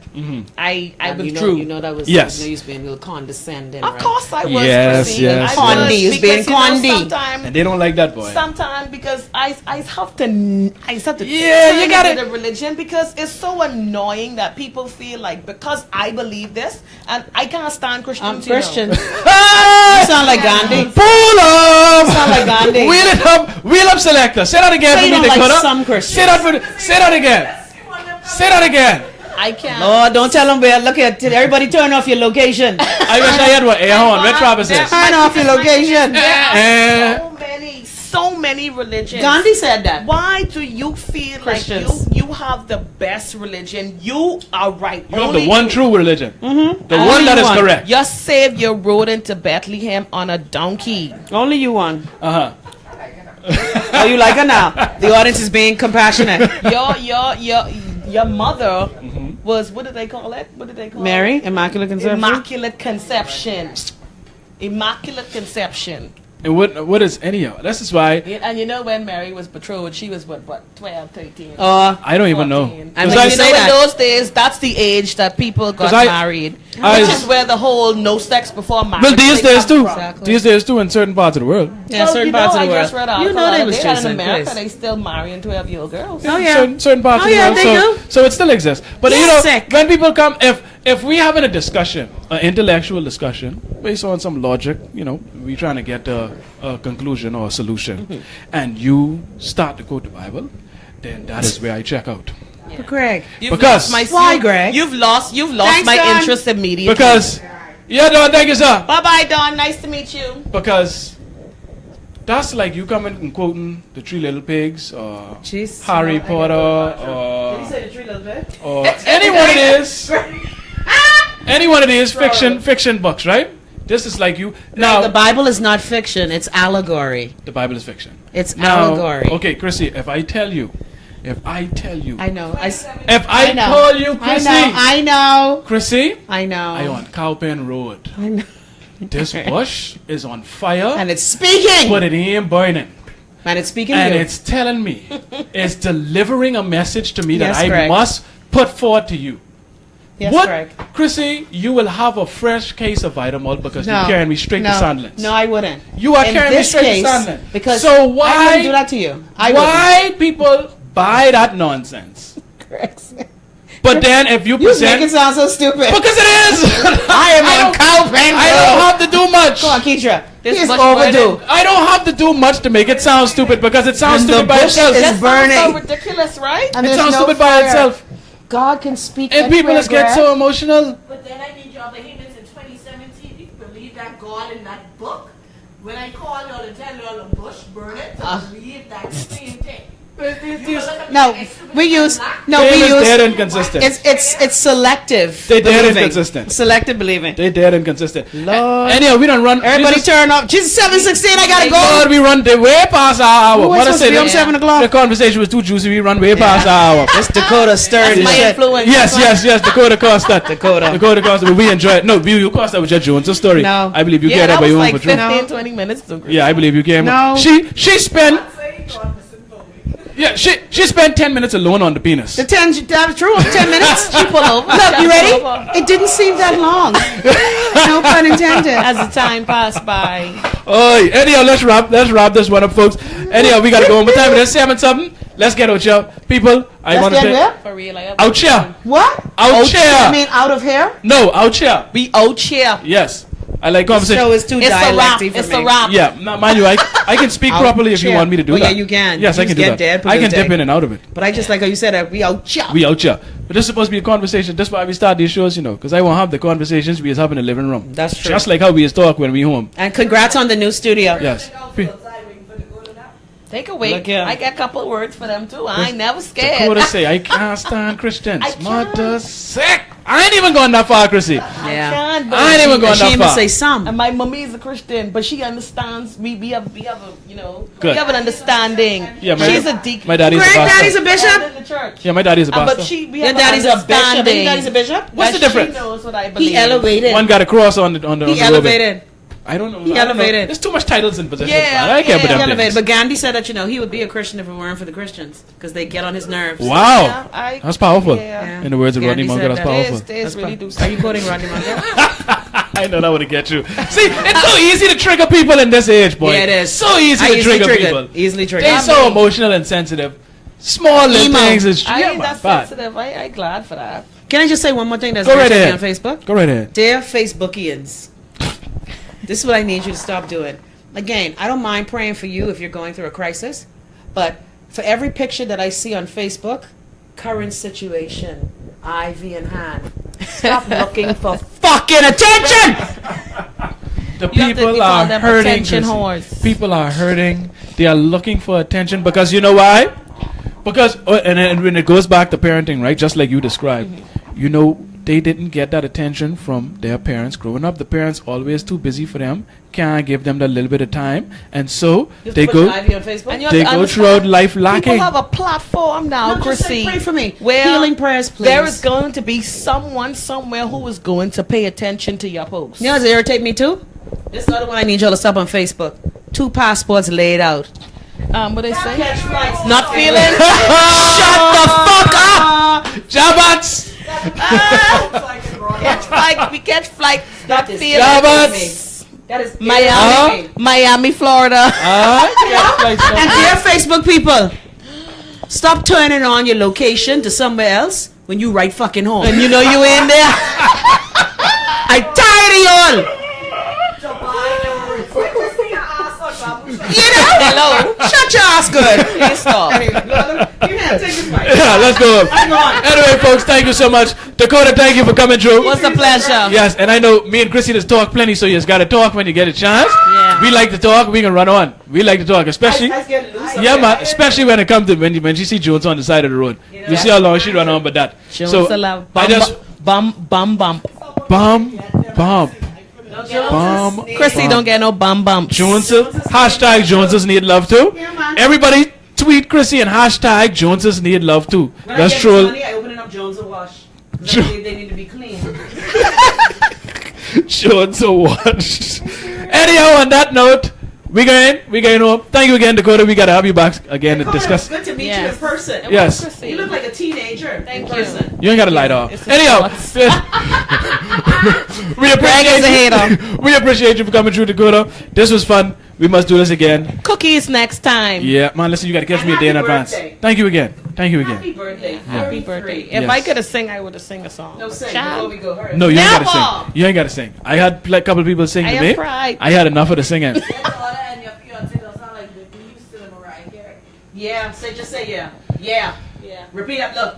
I withdrew. You know that was Yes. you know, he's being a little condescending. Of right? course I was. Yes, Chrissy. yes, I was, yes. He's because, being condy. sometimes And they don't like that boy. Sometimes because I have to Yeah, turn you gotta- into the religion because it's so annoying that people feel like because I believe this and I can't stand Christians. I'm you know. Christian. You sound like Gandhi. Pull up! Sound like Gandhi. Wheel up, selector. Say that again So for you me, don't like Dakota. some Christians. Say that again. Say that again. I can't. Lord, don't tell them where. Look at everybody. Turn off your location. I wish I had one. Air horn. Red Travis says. Turn off your location. So many religions. Gandhi said that. Why do you feel Christians. like you have the best religion? You are right. You have the one true religion. The one that is correct. Your Savior rode into Bethlehem on a donkey. Only you won. Uh-huh. Oh, you like her now? The audience is being compassionate. Your mother was, what did they call it? Mary, Immaculate Conception. Immaculate Conception. Immaculate Conception. And what is any of it? This is why And you know when Mary was betrothed, she was what 12, 13. I don't even know. 14. I mean, But you you say know, in that. those days, that's the age that people got 'Cause I- married, I- which is where the whole no sex before marriage. well, these thing days come too. from. Exactly. These days too in certain parts of the world. Yeah, Well, certain you know, parts of the I world. just read an You know article they the was other day that choosing. in America Please. they still marrying 12-year-old girls. Oh yeah. Certain parts Oh, of the yeah, world. they so, do. so it still exists. But you Yes, know, sick. when people come, if we having a discussion, an intellectual discussion based on some logic, you know, we trying to get a conclusion or a solution, and you start to quote the Bible, then that is where I check out. But Greg. Because- Why, Greg? You've lost Thanks, my Don. interest immediately. Because yeah, Don, thank you, sir. Bye bye, Don. Nice to meet you. Because that's like you coming and quoting the Three Little Pigs or Jeez. Harry Potter say the tree little bit? or anyone it is. Anyone it is fiction books, right? This is like you now. The Bible is not fiction. It's allegory. The Bible is fiction. It's Now, allegory. okay, Chrissy, if I tell you, I know. if I know. told you, Chrissy, I know. Chrissy, I know. I on Cowpen Road. I know. This bush is on fire, And it's speaking. but it ain't burning. And it's speaking. And to you. it's telling me, it's delivering a message to me Yes, that I Greg. must put forward to you. Yes, what, Greg. Chrissy, you will have a fresh case of Vitamol because No. you're carrying me straight to Sandlands. No, I wouldn't. You are In carrying me this straight case, to Sandlands. because so I why wouldn't do that to you. I why people buy that nonsense? wouldn't. But then if you You make present it sound so stupid. because it is, I am on Cowpen I don't have to do much. Come on, Keitra. This He's bush overdue. burning. I don't have to do much to make it sound stupid because it sounds And the stupid by bush itself. is That sounds burning. so ridiculous, right? And It there's sounds no stupid by fire. itself. God can speak. And people anywhere, just get Greg. so emotional. But then I need your vehemence in 2017. You believe that God in that book? When I call y'all to tell y'all the bush burn it, to believe that same thing. No, we use They're inconsistent. it's selective. They're believing. inconsistent. Selective believing. They're inconsistent. Lord. Anyhow, we don't run. Everybody Jesus, turn off. Jesus 7:16. I gotta Lord, go. we run the way past our hour. Who What I supposed to say? be on 7 o'clock? The conversation was too juicy. We run way past our hour. This Dakota stirred My shit. influence. Yes. Dakota Costa. Dakota. Costa. But we enjoy it. No, you caused that with your Jones' story. No. I believe you Yeah, get that that by was your own like for true. 15, 20 minutes. To Yeah, I believe you came. No. She spent. Yeah, she spent 10 minutes alone on the penis. The 10, that's true. 10 minutes. She pull over. Look, you She ready? pull over. It didn't seem that long. No pun intended. As the time passed by. Oh, anyhow, let's wrap this one up, folks. Anyhow, we gotta go. What time it is? 7 something. Let's get out here, people. I Let's want to get where? For real. out here. What? Out I here. mean, out of here? No, out here. We out here. Yes. I like conversation. show is too It's a rap. dialecty for It's me. a rap. Yeah, mind you, I can speak properly if you want me to do Oh, that. yeah, you can. Yes, You I can just do get that. dead I can publicity. dip in and out of it. But I just like how you said that we out here. We out here. But this is supposed to be a conversation. That's why we start these shows, because I won't have the conversations we is having in the living room. That's true. Just like how we is talk when we home. And congrats on the new studio. Yes. Take a wait. Look here. I got a couple of words for them too. I ain't never scared. Dakota say, I can't stand Christians. I can't. Mother sick. I ain't even going that far, Chrissy. Yeah. Can't, but I ain't even going She that even far. say some. And my mommy is a Christian, but she understands. We have a, Good. we have an understanding. Yeah, She's a deacon. My daddy's a Granddaddy's pastor. a bishop. in the church. Yeah, my daddy's a pastor. But we Your have daddy's an a bishop. And understanding. your daddy's a bishop. What's the that difference? She knows what I believe. He elevated. One got a cross on the He ribbon. elevated. I don't know. He I don't know. elevated. There's too much titles and positions. Yeah, man. I can't yeah. put He them elevated. things. But Gandhi said that he would be a Christian if it weren't for the Christians because they get on his nerves. Wow. Yeah, That's powerful. Yeah. In the words of Rodney Gandhi Munger, said that's that. powerful. This really do. Are you quoting Rodney Munger? I know that would get you. See, it's so easy to trigger people in this age, boy. Yeah, it is. So easy I to easily trigger triggered. people. Easily triggered. They're so emotional and sensitive. Small little Emo. things is I yeah, ain't man, that bad. sensitive. I glad for that. Can I just say one more thing that's Go right on ahead. Facebook? Go right ahead. Dear Facebookians, this is what I need you to stop doing. Again, I don't mind praying for you if you're going through a crisis, but for every picture that I see on Facebook, current situation, IV in hand, stop looking for fucking attention! The You have to people call are them hurting. attention Chrissy. whores. People are hurting. They are looking for attention because you know why? Because and when it goes back to parenting, right? Just like you described, they didn't get that attention from their parents growing up. The parents always too busy for them, can't give them that little bit of time, and so they go IV on Facebook. And you have they to go understand, throughout life lacking. People have a platform now, No, just say, Chrissy. pray for me. Where Healing prayers, please. There is going to be someone somewhere who is going to pay attention to your posts. You know what irritate me too? This is the other one I need y'all to stop on Facebook. 2 passports laid out. What they say? Catch flights. Not feeling. Shut the fuck up, Jabats. We catch flights. Not is feeling. Jabats. That is Miami, Miami, Florida. And dear Facebook people, stop turning on your location to somewhere else when you right fucking home. And you know you in there. I'm tired of y'all. Hello. Shut your ass good. Please stop. Yeah, let's go. Anyway, folks, thank you so much. Dakota, thank you for coming through. What's the pleasure? Yes, and I know me and Chrissy just talk plenty, so you just gotta talk when you get a chance. Yeah. We like to talk. We can run on. We like to talk, especially yeah, man. Especially when it comes to when she see Jones on the side of the road. You see how long she run on, but that. So I just bum. bump. Chrissy don't get no bum. Joneses. Hashtag Joneses need love too. Everybody tweet Chrissy and hashtag Joneses need love too. That's true. I open it up Jones and wash. They need to be clean. Jones a watch. Anyhow, on that note, we going home. Thank you again, Dakota. We gotta have you back again to discuss. Good to meet Yes. you in person. Yes. You look like a teenager. Thank in you. person. You ain't gotta lie off. It's a Anyhow, we Greg is a appreciate hater. you. We appreciate you for coming through, Dakota. This was fun. We must do this again. Cookies next time. Yeah, man. Listen, you gotta catch me a day in Happy advance. birthday. Thank you again. Thank you again. Happy birthday. Happy birthday. If Yes. I could have sing, I would have sing a song. No, say Child. before we go. Hurry. No, you ain't gotta Never. sing. You ain't gotta sing. I had a couple of people sing I to have me. pride. I had enough of the singing. Yeah, just say yeah. Yeah. Yeah. Repeat that. Look.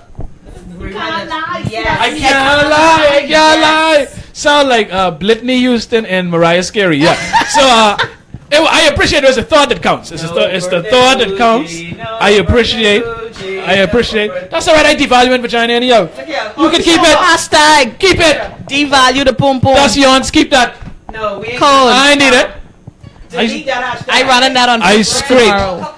can't lie. Yeah. I can't lie. I can't lie. Sound like Whitney Houston and Mariah Carey. Yeah. So I appreciate it. It's a thought that counts. It's the thought that counts. I appreciate. That's all right. I devalue it, vagina anyhow. You can keep it. Hashtag. Keep it. Devalue the pum pum. That's yours. Keep that. No, we ain't. Code. I need it. Delete that hashtag. I running that on I Facebook scrape. tomorrow.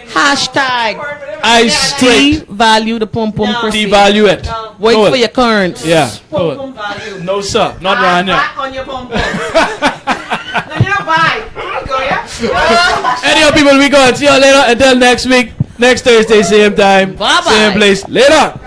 Hashtag. I straight Devalue the pum pum. No. Chrissy. devalue it. Wait Go for it. your currents. Yeah. Pum Go pum it. value. No sir. Not around here. Back on your pum pum. No, you're not bye. Here you go, yeah? Anyhow, people, we go. See you later. Until next week. Next Thursday, same time. Bye-bye. Same place. Later.